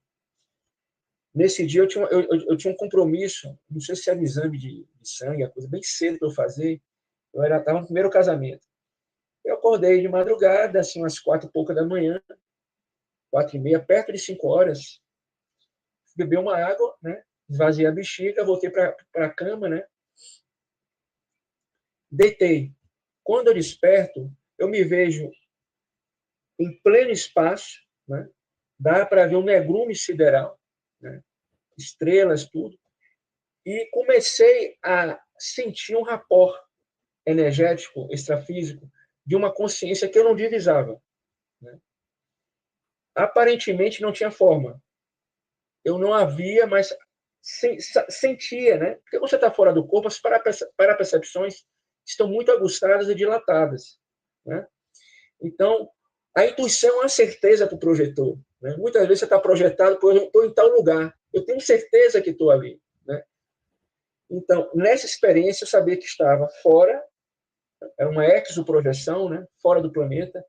Nesse dia eu tinha um compromisso, não sei se era um exame de sangue, a coisa bem cedo para eu fazer. Eu estava no primeiro casamento. Eu acordei de madrugada, assim, umas 4 e pouca da manhã, 4h30, perto de 5 horas, bebi uma água, né? Esvaziei a bexiga, voltei para a cama, né? Deitei. Quando eu desperto, eu me vejo em pleno espaço, né? Dá para ver um negrume sideral, né? Estrelas, tudo. E comecei a sentir um rapport energético, extrafísico, de uma consciência que eu não divisava, né? Aparentemente não tinha forma. Eu não havia, mas sentia, né? Porque quando você está fora do corpo, as parapercepções estão muito aguçadas e dilatadas, né? Então, a intuição é uma certeza para o projetor, né? Muitas vezes você está projetado, por exemplo, estou em tal lugar, eu tenho certeza que estou ali, né? Então, nessa experiência, eu sabia que estava fora, era uma exoprojeção, né? Fora do planeta.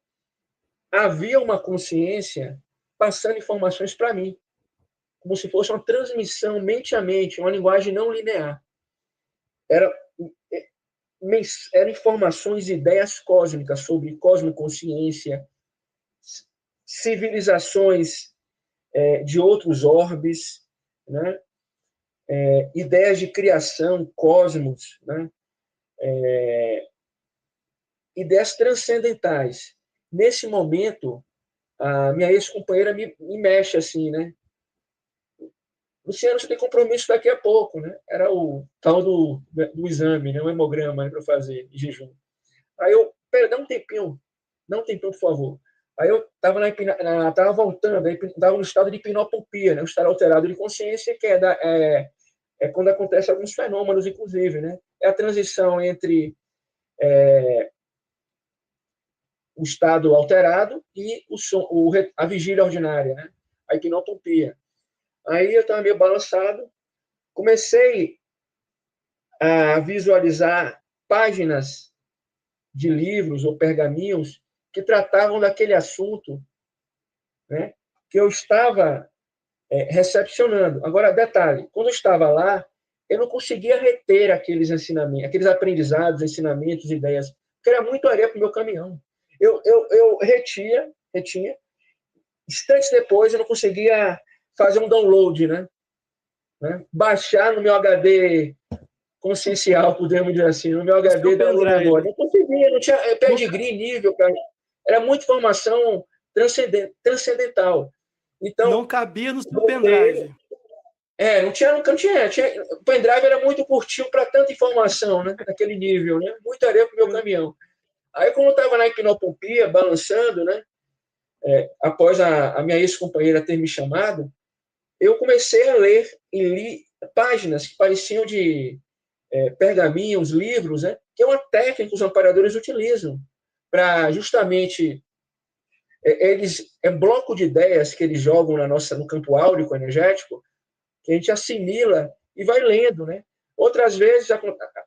Havia uma consciência passando informações para mim, como se fosse uma transmissão mente a mente, uma linguagem não linear. Era, eram informações e ideias cósmicas sobre cosmoconsciência, civilizações de outros orbes, né? Ideias de criação, cosmos, né? Ideias transcendentais. Nesse momento, a minha ex-companheira me mexe assim, né? Luciano, você tem compromisso daqui a pouco, né? Era o tal do exame, né? O hemograma, né? Para fazer de jejum. Aí eu, pera, dá um tempinho, por favor. Aí eu estava voltando, estava no estado de hipnopopia, né? Um estado alterado de consciência, que é quando acontecem alguns fenômenos, inclusive, né? É a transição entre o estado alterado e a vigília ordinária, né? A hipnopopia. Aí eu estava meio balançado, comecei a visualizar páginas de livros ou pergaminhos que tratavam daquele assunto, né, que eu estava recepcionando. Agora, detalhe, quando eu estava lá, eu não conseguia reter aqueles ensinamentos, aqueles aprendizados, ensinamentos, ideias, porque era muito areia para o meu caminhão. Eu retinha. Instantes depois, eu não conseguia fazer um download, né? Baixar no meu HD consciencial, podemos dizer assim, no meu O seu HD da memória. pendrive. Não conseguia, não tinha Não, pedigree, nível, era muita informação transcendental. Então, não cabia no seu voltei. pendrive. Não tinha. O pendrive era muito curtinho para tanta informação, né? Naquele nível, né? Muita areia para o meu caminhão. Aí, quando eu estava na hipnopopia, balançando, né? Após a minha ex-companheira ter me chamado, eu comecei a ler e li páginas que pareciam de pergaminhos, livros, né? Que é uma técnica que os amparadores utilizam para justamente bloco de ideias que eles jogam no campo áurico energético, que a gente assimila e vai lendo, né? Outras vezes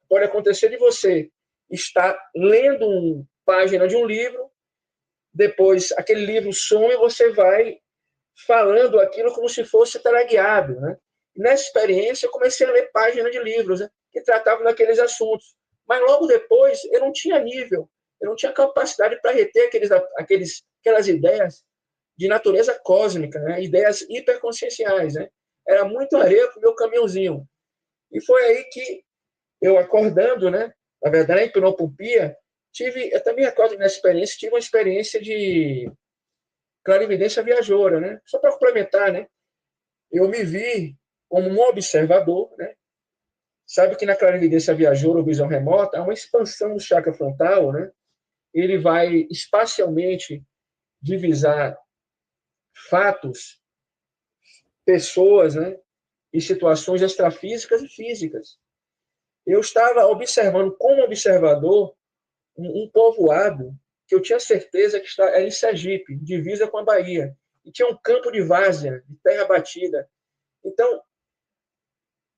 pode acontecer de você estar lendo uma página de um livro, depois aquele livro some e você vai falando aquilo como se fosse teleguiado, né? Nessa experiência, eu comecei a ler páginas de livros, né, que tratavam daqueles assuntos. Mas logo depois, eu não tinha nível, eu não tinha capacidade para reter aquelas ideias de natureza cósmica, né? Ideias hiperconscienciais, né? Era muito areia para o meu caminhãozinho. E foi aí que eu acordando, né? Na verdade, na hipnopopia, eu também acordo nessa experiência, tive uma experiência de clarividência viajoura, né? Só para complementar, né? Eu me vi como um observador, né? Sabe que na clarividência viajoura ou visão remota há uma expansão do chakra frontal, né? Ele vai espacialmente divisar fatos, pessoas, né? E situações extrafísicas e físicas. Eu estava observando como observador um povoado que eu tinha certeza que era em Sergipe, divisa com a Bahia. E tinha um campo de várzea, de terra batida. Então,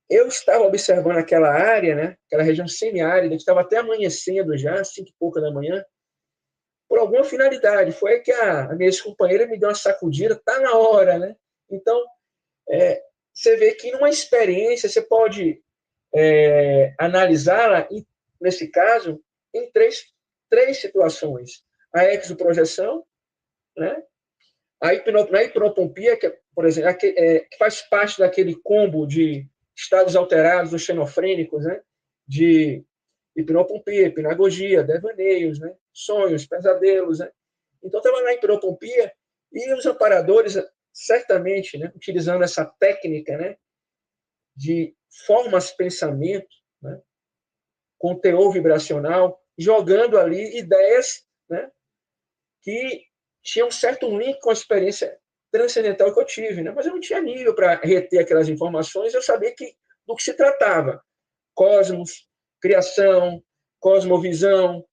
eu estava observando aquela área, né, aquela região semiárida, que estava até amanhecendo já, 5 e pouca da manhã, por alguma finalidade. Foi aí que a minha ex-companheira me deu uma sacudida, tá na hora, né? Então, você vê que numa experiência você pode analisá-la, nesse caso, em três situações. A exoprojeção, né? Na hipnopompia, que, por exemplo, que faz parte daquele combo de estados alterados ou xenofrênicos, né? De hipnopompia, hipnagogia, devaneios, né? Sonhos, pesadelos, né? Então, estava na hipnopompia e os amparadores, certamente, né? Utilizando essa técnica, né? De formas-pensamento, né? Com teor vibracional, jogando ali ideias, né? Que tinha um certo link com a experiência transcendental que eu tive, né? Mas eu não tinha nível para reter aquelas informações, eu sabia do que se tratava. Cosmos, criação, cosmovisão,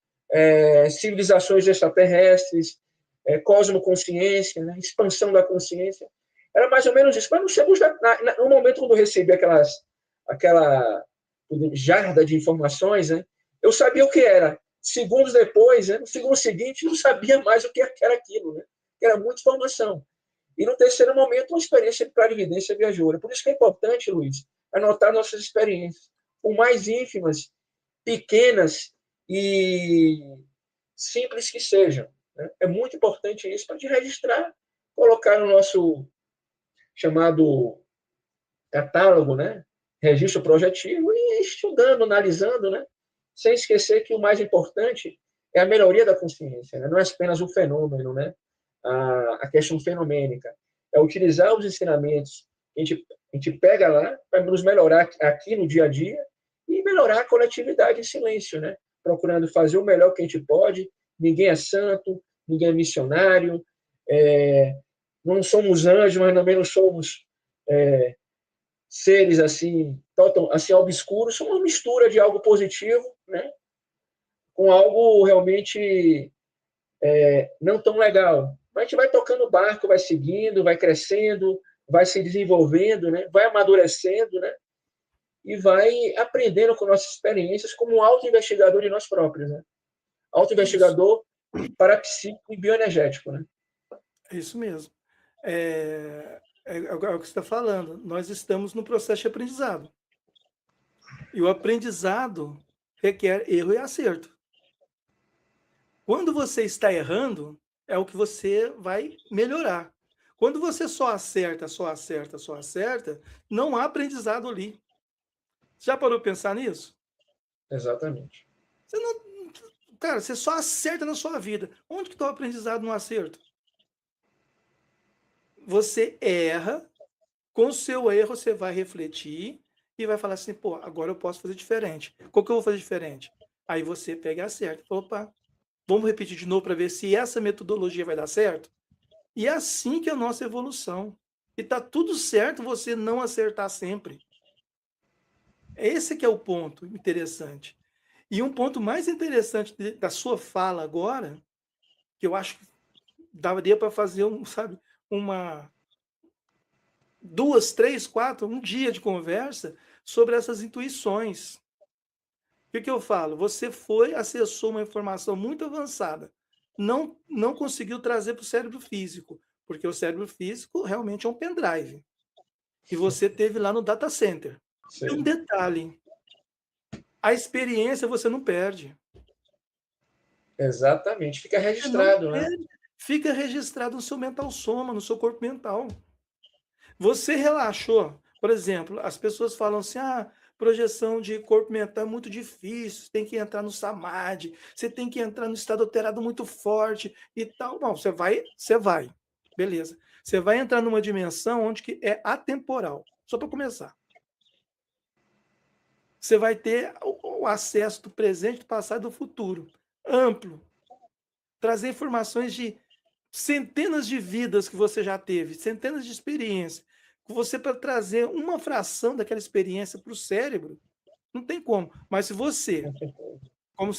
civilizações extraterrestres, cosmoconsciência, né? Expansão da consciência. Era mais ou menos isso. Mas não chegou no momento quando eu recebi aquela jarda de informações, né? Eu sabia o que era. Segundos depois, né, no segundo seguinte, não sabia mais o que era aquilo, né? Era muita informação. E no terceiro momento, uma experiência de clarividência viajoura. Por isso que é importante, Luiz, anotar nossas experiências, por mais ínfimas, pequenas e simples que sejam. Né? É muito importante isso para te registrar, colocar no nosso chamado catálogo, né? Registro projetivo e ir estudando, analisando, né? Sem esquecer que o mais importante é a melhoria da consciência, né? Não é apenas o fenômeno, né? A questão fenomênica. É utilizar os ensinamentos que a gente pega lá para nos melhorar aqui no dia a dia e melhorar a coletividade em silêncio, né? Procurando fazer o melhor que a gente pode. Ninguém é santo, ninguém é missionário, não somos anjos, mas também não somos seres assim, assim obscuros, são uma mistura de algo positivo, né, com algo realmente não tão legal. Mas a gente vai tocando o barco, vai seguindo, vai crescendo, vai se desenvolvendo, né, vai amadurecendo, né, e vai aprendendo com nossas experiências como um auto-investigador de nós próprios, né? Isso, Auto-investigador parapsíquico e bioenergético, né? é isso mesmo. É o que você está falando. Nós estamos no processo de aprendizado. E o aprendizado requer erro e acerto. Quando você está errando, é o que você vai melhorar. Quando você só acerta, só acerta, só acerta, não há aprendizado ali. Já parou para pensar nisso? Exatamente. Você não, cara, você só acerta na sua vida. Onde que está o aprendizado no acerto? Você erra, com o seu erro você vai refletir e vai falar assim, pô, agora eu posso fazer diferente. Qual que eu vou fazer diferente? Aí você pega e acerta. Opa, vamos repetir de novo para ver se essa metodologia vai dar certo? E é assim que é a nossa evolução. E tá tudo certo você não acertar sempre. Esse que é o ponto interessante. E um ponto mais interessante da sua fala agora, que eu acho que daria para fazer sabe, uma, duas, três, quatro, um dia de conversa sobre essas intuições. O que eu falo? Você acessou uma informação muito avançada, não conseguiu trazer para o cérebro físico, porque o cérebro físico realmente é um pendrive. E você teve lá no data center. E um Sim. detalhe, a experiência você não perde. Exatamente. Fica Você não registrado, né? perde. Fica registrado no seu mental soma, no seu corpo mental. Você relaxou. Por exemplo, as pessoas falam assim: ah, projeção de corpo mental é muito difícil, você tem que entrar no samadhi, você tem que entrar no estado alterado muito forte e tal. Bom, você vai. Beleza. Você vai entrar numa dimensão onde que é atemporal. Só para começar. Você vai ter o acesso do presente, do passado e do futuro. Amplo. Trazer informações de centenas de vidas que você já teve, centenas de experiências. Você, para trazer uma fração daquela experiência para o cérebro, não tem como. Mas se você, como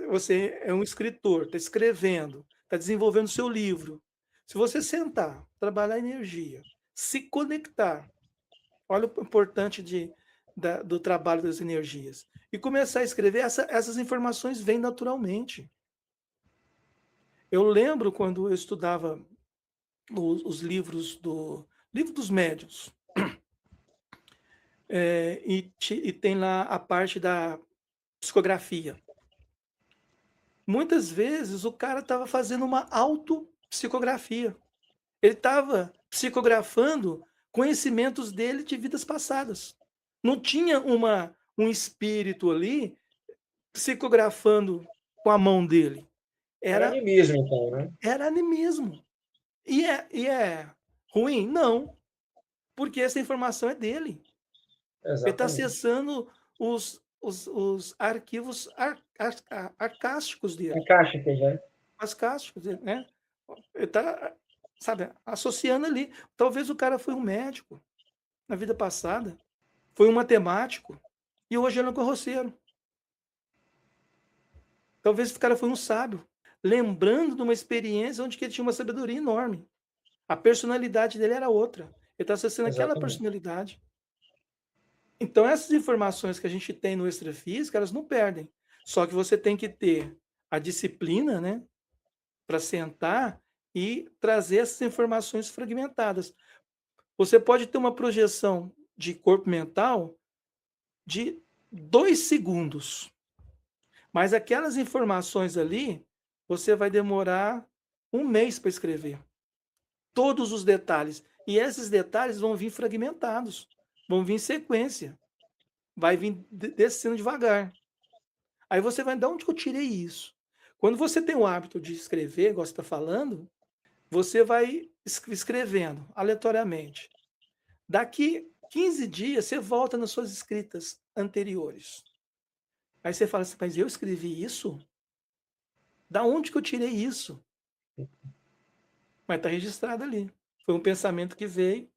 você é um escritor, está escrevendo, está desenvolvendo seu livro, se você sentar, trabalhar energia, se conectar, olha o importante do trabalho das energias, e começar a escrever, essas informações vêm naturalmente. Eu lembro quando eu estudava os livros livro dos médiuns, e tem lá a parte da psicografia. Muitas vezes o cara estava fazendo uma autopsicografia. Ele estava psicografando conhecimentos dele de vidas passadas. Não tinha um espírito ali psicografando com a mão dele. Era Era, animismo, então, né? era animismo. E é ruim? Não, porque essa informação é dele. Ele está Exatamente. acessando os arquivos arcásticos dele, Encaixe, né? ascásticos, né? Ele está, sabe, associando ali. Talvez o cara foi um médico na vida passada, foi um matemático, e hoje ele é um carroceiro. Talvez esse cara foi um sábio, lembrando de uma experiência onde ele tinha uma sabedoria enorme. A personalidade dele era outra. Ele está acessando aquela Exatamente. personalidade. Então, essas informações que a gente tem no extrafísico, elas não perdem. Só que você tem que ter a disciplina, né, para sentar e trazer essas informações fragmentadas. Você pode ter uma projeção de corpo mental de 2 segundos, mas aquelas informações ali, você vai demorar um mês para escrever. Todos os detalhes. E esses detalhes vão vir fragmentados, vão vir em sequência, vai vir descendo devagar. Aí você vai, de onde que eu tirei isso? Quando você tem o hábito de escrever, igual você está falando, você vai escrevendo aleatoriamente. Daqui 15 dias, você volta nas suas escritas anteriores. Aí você fala assim, mas eu escrevi isso? Da onde que eu tirei isso? Mas está registrado ali. Foi um pensamento que veio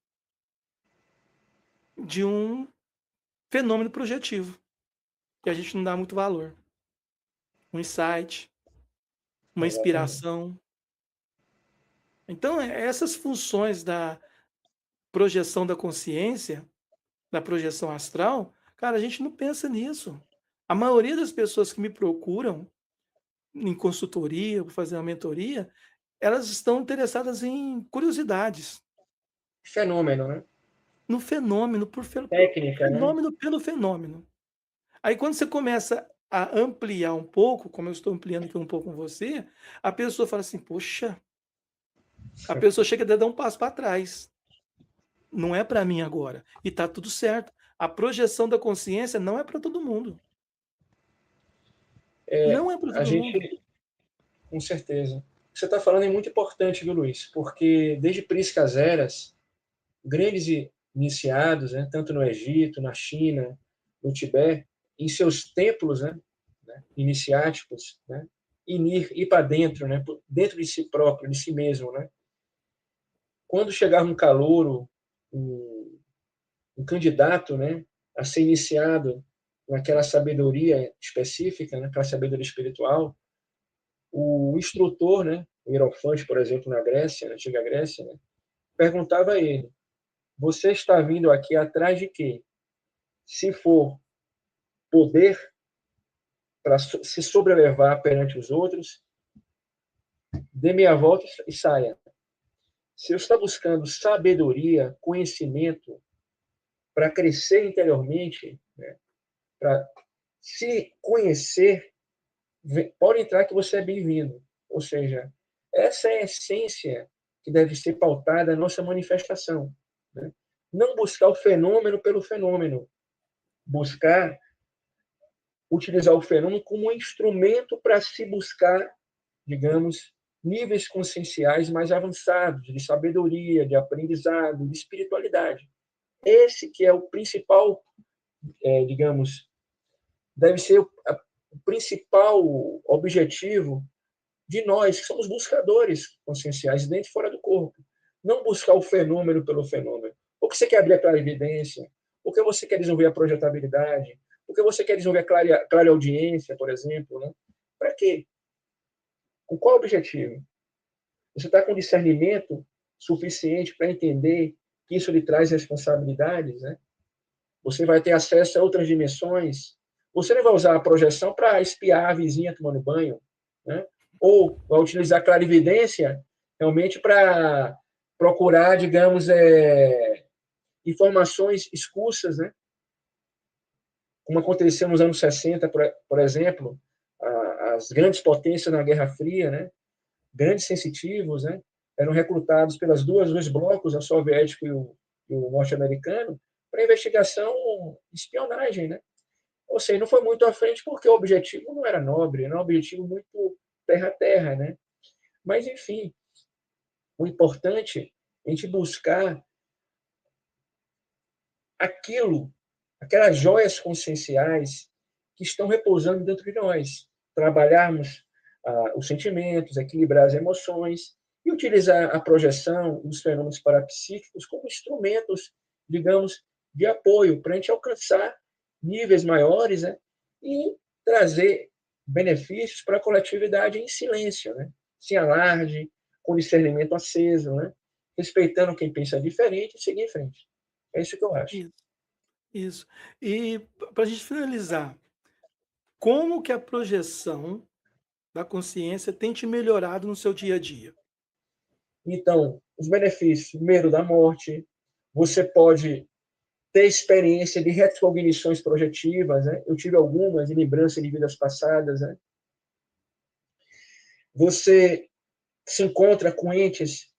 de um fenômeno projetivo, que a gente não dá muito valor. Um insight, uma Exatamente. inspiração. Então, essas funções da projeção da consciência, da projeção astral, cara, a gente não pensa nisso. A maioria das pessoas que me procuram em consultoria, para fazer uma mentoria, elas estão interessadas em curiosidades, Fenômeno, né? no fenômeno, Técnica, né? fenômeno pelo fenômeno. Aí quando você começa a ampliar um pouco, como eu estou ampliando aqui um pouco com você, a pessoa fala assim, poxa, a pessoa chega a dar um passo para trás. Não é para mim agora. E está tudo certo. A projeção da consciência não é para todo mundo. Não é para A todo mundo. gente, com certeza. O que você está falando é muito importante, viu, Luiz? Porque desde Priscas Eras, grandes iniciados, né, tanto no Egito, na China, no Tibete, em seus templos, iniciáticos, né, ir para dentro, né, dentro de si próprio, de si mesmo, né. Quando chegava um calouro, um candidato, né, a ser iniciado naquela sabedoria específica, naquela sabedoria espiritual, o instrutor, né, o Hierofante, por exemplo, na Grécia, na antiga Grécia, né, perguntava a ele: você está vindo aqui atrás de quê? Se for poder para se sobrelevar perante os outros, dê meia volta e saia. Se eu estou buscando sabedoria, conhecimento para crescer interiormente, né, para se conhecer, pode entrar que você é bem-vindo. Ou seja, essa é a essência que deve ser pautada a nossa manifestação. Né? Não buscar o fenômeno pelo fenômeno, buscar utilizar o fenômeno como um instrumento para se buscar, digamos, níveis conscienciais mais avançados, de sabedoria, de aprendizado, de espiritualidade. Esse que é o principal, digamos, deve ser o principal objetivo de nós, que somos buscadores conscienciais dentro e fora do corpo. Não buscar o fenômeno pelo fenômeno. Porque você quer abrir a clarividência, porque você quer desenvolver a projetabilidade, porque você quer desenvolver a clareaudiência, por exemplo. Né? Para quê? Com qual objetivo? Você está com discernimento suficiente para entender que isso lhe traz responsabilidades, né? Você vai ter acesso a outras dimensões. Você não vai usar a projeção para espiar a vizinha tomando banho, né? Ou vai utilizar a clarividência realmente para procurar, digamos, informações escussas, né? Como aconteceu nos anos 60, por exemplo, as grandes potências na Guerra Fria, né? Grandes sensitivos, né? Eram recrutados pelas dois blocos, o soviético e o norte-americano, para investigação de espionagem, né? Ou seja, não foi muito à frente porque o objetivo não era nobre, era um objetivo muito terra-terra, né? Mas, enfim, o importante é a gente buscar aquilo, aquelas joias conscienciais que estão repousando dentro de nós. Trabalharmos os sentimentos, equilibrar as emoções e utilizar a projeção, os fenômenos parapsíquicos como instrumentos, digamos, de apoio para a gente alcançar níveis maiores, né? E trazer benefícios para a coletividade em silêncio, né? Sem alarde, com discernimento aceso, né? Respeitando quem pensa diferente e seguir em frente. É isso que eu acho. Isso, isso. E para a gente finalizar, como que a projeção da consciência tem te melhorado no seu dia a dia? Então, os benefícios, medo da morte, você pode ter experiência de retrocognições projetivas, né? Eu tive algumas em lembrança de vidas passadas, né? Você se encontra com entes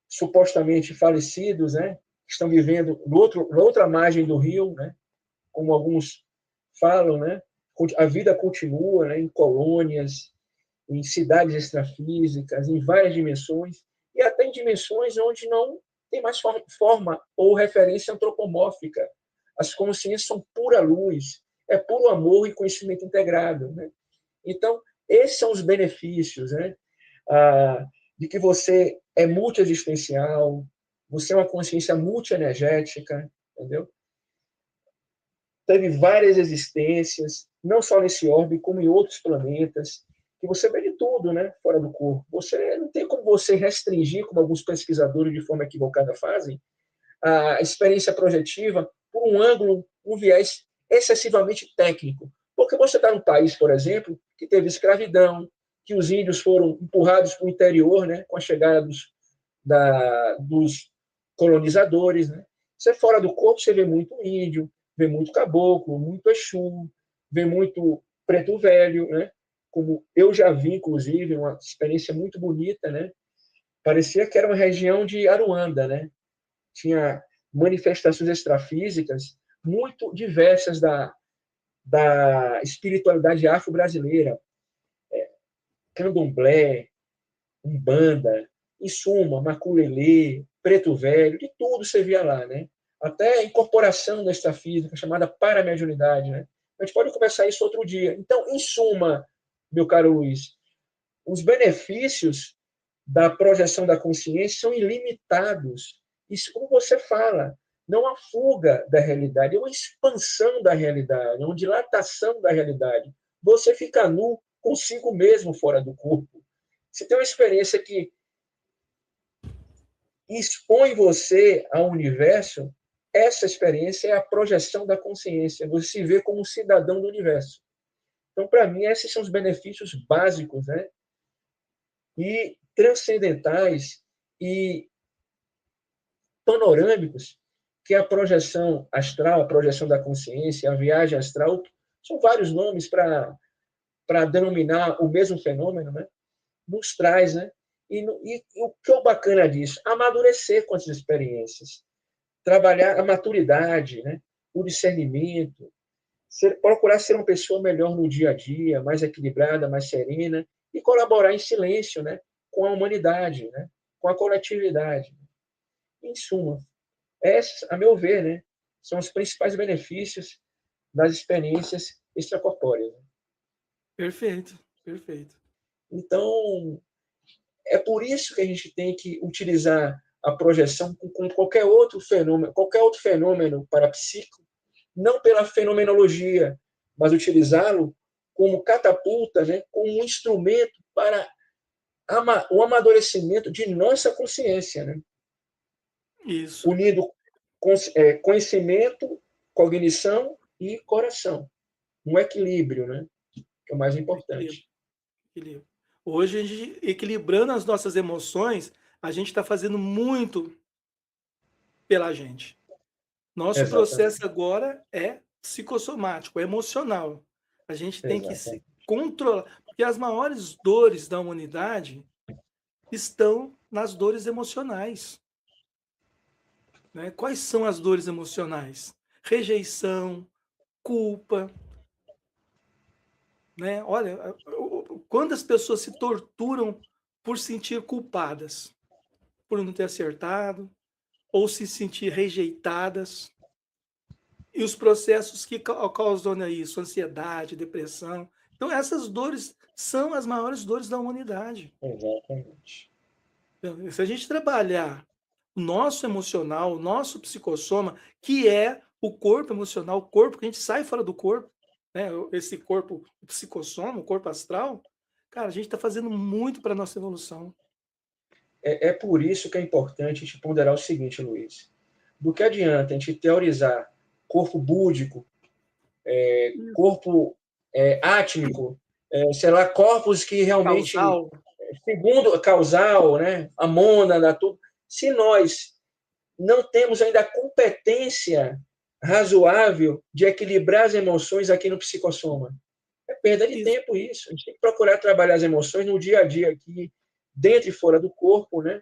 supostamente falecidos, né? Que estão vivendo na outra margem do rio, né? Como alguns falam, né? A vida continua, né? Em colônias, em cidades extrafísicas, em várias dimensões, e até em dimensões onde não tem mais forma ou referência antropomórfica. As consciências são pura luz, é puro amor e conhecimento integrado. Né? Então, esses são os benefícios, né? De que você é multiexistencial, você é uma consciência multienergética, entendeu? Teve várias existências, não só nesse orbe, como em outros planetas, que você vê de tudo, né, fora do corpo. Você não tem como você restringir, como alguns pesquisadores de forma equivocada fazem, a experiência projetiva por um ângulo, um viés excessivamente técnico. Porque você está num país, por exemplo, que teve escravidão, que os índios foram empurrados para o interior, né, com a chegada dos colonizadores. Né? Você fora do corpo, você vê muito índio, vê muito caboclo, muito exu, vê muito preto velho, né? Como eu já vi, inclusive, uma experiência muito bonita, né? Parecia que era uma região de Aruanda, né? Tinha manifestações extrafísicas muito diversas da espiritualidade afro-brasileira, candomblé, umbanda, em suma, maculelê, preto velho, de tudo você via lá, né? Até a incorporação da extrafísica, chamada paramediunidade, né? A gente pode conversar isso outro dia. Então, em suma, meu caro Luiz, os benefícios da projeção da consciência são ilimitados. Isso, como você fala, não há fuga da realidade, é uma expansão da realidade, é uma dilatação da realidade. Você fica nu consigo mesmo fora do corpo. Você tem uma experiência que expõe você ao universo, essa experiência é a projeção da consciência. Você se vê como um cidadão do universo. Então, para mim, esses são os benefícios básicos, né? E transcendentais e panorâmicos que a projeção astral, a projeção da consciência, a viagem astral, são vários nomes para denominar o mesmo fenômeno, né? Nos traz, né? E o que é o bacana disso? Amadurecer com as experiências, trabalhar a maturidade, né? O discernimento, procurar ser uma pessoa melhor no dia a dia, mais equilibrada, mais serena, e colaborar em silêncio, né? Com a humanidade, né? Com a coletividade. Em suma, esses, a meu ver, né? São os principais benefícios das experiências extracorpóreas. Perfeito, perfeito. Então, é por isso que a gente tem que utilizar a projeção com qualquer outro fenômeno parapsíquico, não pela fenomenologia, mas utilizá-lo como catapulta, né, como um instrumento para o amadurecimento de nossa consciência, né, Isso. unindo conhecimento, cognição e coração. Um equilíbrio, né, que é o mais Equilíbrio, importante. equilíbrio. Hoje, a gente, equilibrando as nossas emoções, a gente está fazendo muito pela gente. Nosso processo Exatamente. agora é psicossomático, é emocional. A gente tem que se Exatamente. controlar. que as maiores dores da humanidade estão nas dores emocionais. Né? Quais são as dores emocionais? Rejeição, culpa. Né? Olha, quando as pessoas se torturam por sentir culpadas, por não ter acertado, ou se sentir rejeitadas, e os processos que causam isso, ansiedade, depressão. Então, essas dores são as maiores dores da humanidade. Exatamente. Então, se a gente trabalhar o nosso emocional, o nosso psicossoma, que é o corpo emocional, o corpo que a gente sai fora do corpo, né? Esse corpo o psicossoma, o corpo astral, cara, a gente está fazendo muito para a nossa evolução. É por isso que é importante a gente ponderar o seguinte, Luiz. Do que adianta a gente teorizar corpo búdico, corpo átmico, sei lá, corpos que realmente, Causal. segundo causal, né, a mônada, tudo, se nós não temos ainda a competência razoável de equilibrar as emoções aqui no psicossoma. É perda de Isso. tempo isso. A gente tem que procurar trabalhar as emoções no dia a dia aqui, dentro e fora do corpo, né?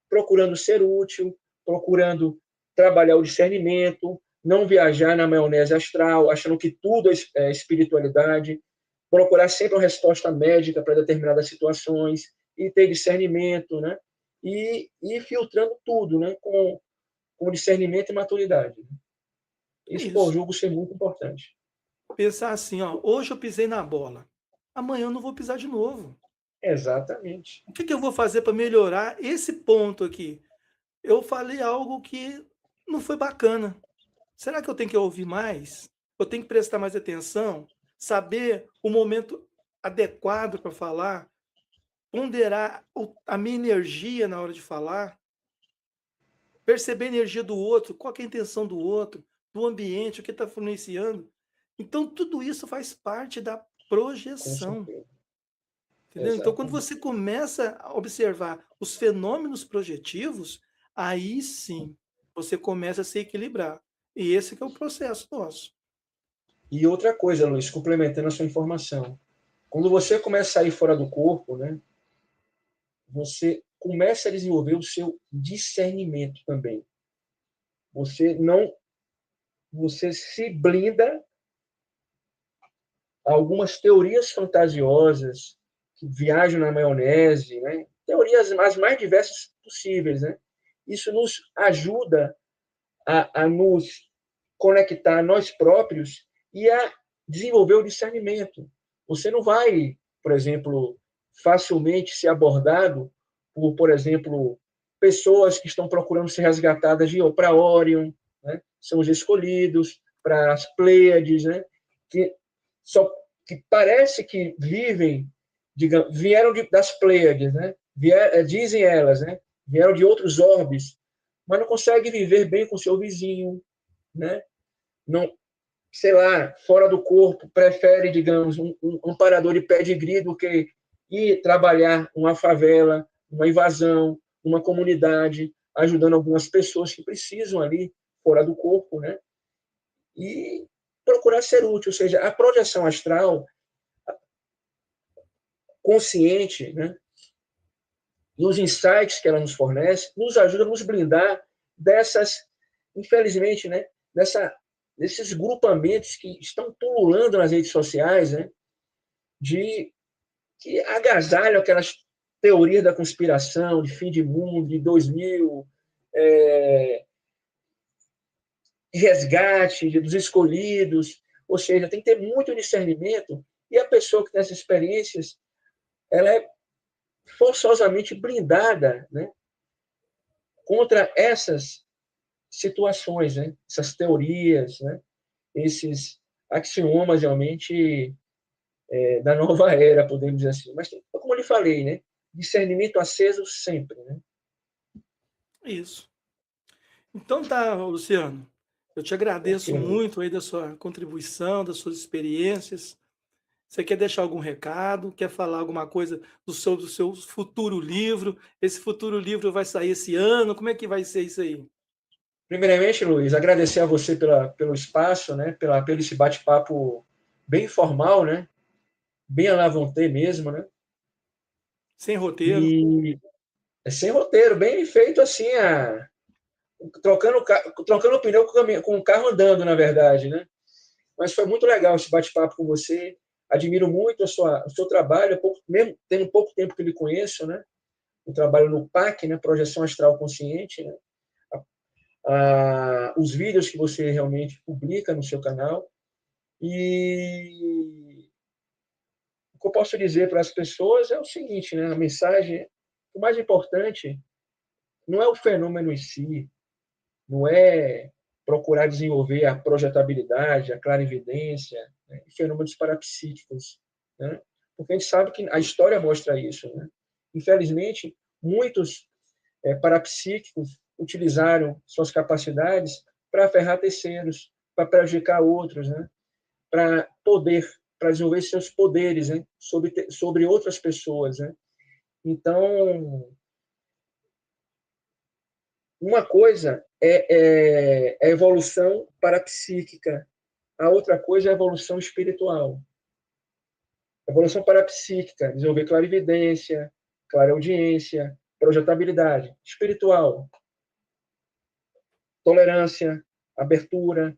Procurando ser útil, procurando trabalhar o discernimento, não viajar na maionese astral, achando que tudo é espiritualidade, procurar sempre uma resposta médica para determinadas situações e ter discernimento, né? E ir filtrando tudo, né? Com discernimento e maturidade. Isso, por Isso. julgo ser muito importante. Pensar assim, ó, hoje eu pisei na bola, amanhã eu não vou pisar de novo. Exatamente. O que eu vou fazer para melhorar esse ponto aqui? Eu falei algo que não foi bacana. Será que eu tenho que ouvir mais? Eu tenho que prestar mais atenção? Saber o momento adequado para falar? Ponderar a minha energia na hora de falar? Perceber a energia do outro? Qual que é a intenção do outro? Do ambiente? O que está influenciando? Então, tudo isso faz parte da Com projeção. certeza. Entendeu? Então, quando Exatamente. você começa a observar os fenômenos projetivos, aí sim você começa a se equilibrar. E esse que é o processo nosso. E outra coisa, Luiz, complementando a sua informação. Quando você começa a sair fora do corpo, né, você começa a desenvolver o seu discernimento também. Você não, você se blinda a algumas teorias fantasiosas que viajam na maionese, né? Teorias as mais diversas possíveis, né? Isso nos ajuda a nos conectar a nós próprios e a desenvolver o discernimento. Você não vai, por exemplo, facilmente ser abordado por exemplo, pessoas que estão procurando ser resgatadas para Orion, né? São os escolhidos, para as Pleiades, né? que, só, que parece que vivem, digamos, vieram das Pleiades, né? Dizem elas, né? Vieram de outros orbes, mas não conseguem viver bem com seu vizinho, né? Não, sei lá, fora do corpo, prefere, digamos, um amparador de pedigree do que ir trabalhar uma favela, uma invasão, uma comunidade, ajudando algumas pessoas que precisam ali fora do corpo, né? E procurar ser útil, ou seja, a projeção astral consciente, né? E os insights que ela nos fornece nos ajudam a nos blindar dessas, infelizmente, né? Desses grupamentos que estão pululando nas redes sociais, né? De que agasalham aquelas teorias da conspiração, de fim de mundo, de 2000, resgate dos escolhidos, ou seja, tem que ter muito discernimento e a pessoa que tem essas experiências, ela é forçosamente blindada, né, contra essas situações, né, essas teorias, né, esses axiomas realmente da nova era, podemos dizer assim. Mas, como eu lhe falei, né, discernimento aceso sempre, né? Isso. Então tá, Luciano. Eu te Ok, agradeço Luiz. muito aí da sua contribuição, das suas experiências. Você quer deixar algum recado? Quer falar alguma coisa sobre o seu futuro livro? Esse futuro livro vai sair esse ano? Como é que vai ser isso aí? Primeiramente, Luiz, agradecer a você pelo espaço, né, pelo esse bate-papo bem informal, né, bem à la vontade mesmo, né? Sem roteiro. E é sem roteiro, bem feito assim, trocando pneu com o carro andando, na verdade, né? Mas foi muito legal esse bate-papo com você. Admiro muito o seu trabalho, mesmo tendo pouco tempo que lhe conheço, né? O trabalho no PAC, né? Projeção Astral Consciente, né? Os vídeos que você realmente publica no seu canal. E o que eu posso dizer para as pessoas é o seguinte, né? A mensagem, o mais importante não é o fenômeno em si, não é procurar desenvolver a projetabilidade, a clarividência, né? Fenômenos parapsíquicos, né? Porque a gente sabe que a história mostra isso, né? Infelizmente, muitos parapsíquicos utilizaram suas capacidades para ferrar terceiros, para prejudicar outros, né? Para desenvolver seus poderes, né? sobre outras pessoas, né? Então, uma coisa é a evolução parapsíquica, a outra coisa é a evolução espiritual. A evolução parapsíquica, desenvolver clarividência, clareaudiência, projetabilidade. Espiritual, tolerância, abertura,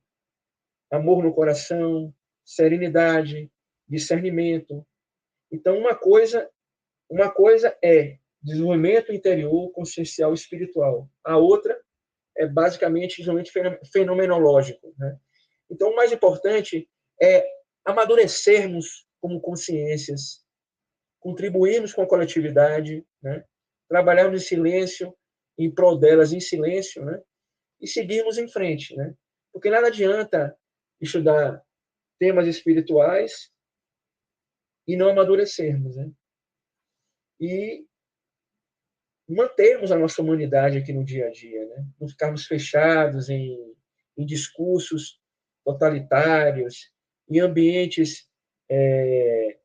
amor no coração, serenidade, discernimento. Então, uma coisa é desenvolvimento interior, consciencial e espiritual. A outra é basicamente desenvolvimento fenomenológico, né? Então, o mais importante é amadurecermos como consciências, contribuirmos com a coletividade, né? Trabalharmos em silêncio, em prol delas em silêncio, né? E seguirmos em frente, né? Porque nada adianta estudar temas espirituais e não amadurecermos, né? E mantermos a nossa humanidade aqui no dia a dia, né? Não ficarmos fechados em discursos totalitários, em ambientes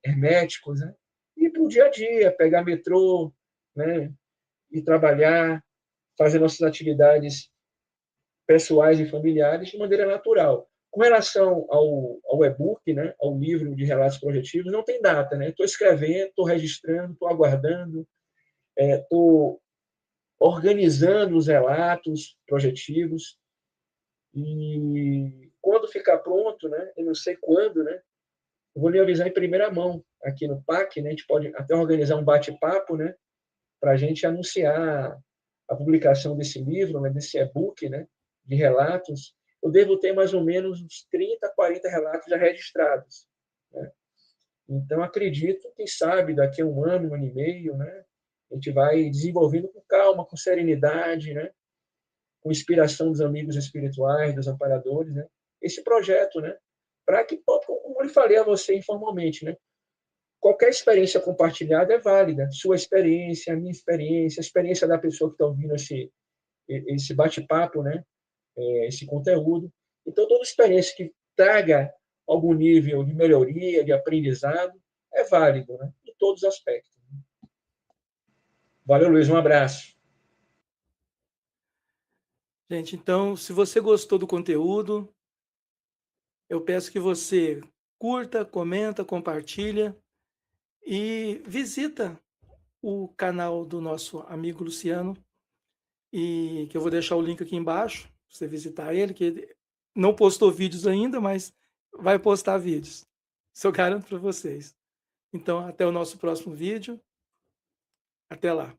herméticos, né? E para o dia a dia, pegar metrô, né? E trabalhar, fazer nossas atividades pessoais e familiares de maneira natural. Com relação ao e-book, né? Ao livro de relatos projetivos, não tem data, né? Estou escrevendo, estou registrando, estou aguardando, estou organizando os relatos projetivos e quando ficar pronto, né, eu não sei quando, né, eu vou lhe avisar em primeira mão aqui no PAC, né, a gente pode até organizar um bate-papo, né, para a gente anunciar a publicação desse livro, né, desse e-book, né, de relatos. Eu devo ter mais ou menos uns 30, 40 relatos já registrados, né? Então, acredito, quem sabe, daqui a um ano e meio, né, a gente vai desenvolvendo com calma, com serenidade, né, com inspiração dos amigos espirituais, dos amparadores, né, esse projeto, né, para que, como eu falei a você informalmente, né, qualquer experiência compartilhada é válida. Sua experiência, a minha experiência, a experiência da pessoa que está ouvindo esse bate-papo, né, esse conteúdo. Então, toda experiência que traga algum nível de melhoria, de aprendizado, é válido, né, em todos os aspectos. Valeu, Luiz, um abraço. Gente, então, se você gostou do conteúdo, eu peço que você curta, comenta, compartilha e visita o canal do nosso amigo Luciano, e que eu vou deixar o link aqui embaixo, para você visitar ele, que ele não postou vídeos ainda, mas vai postar vídeos. Isso eu garanto para vocês. Então, até o nosso próximo vídeo. Até lá.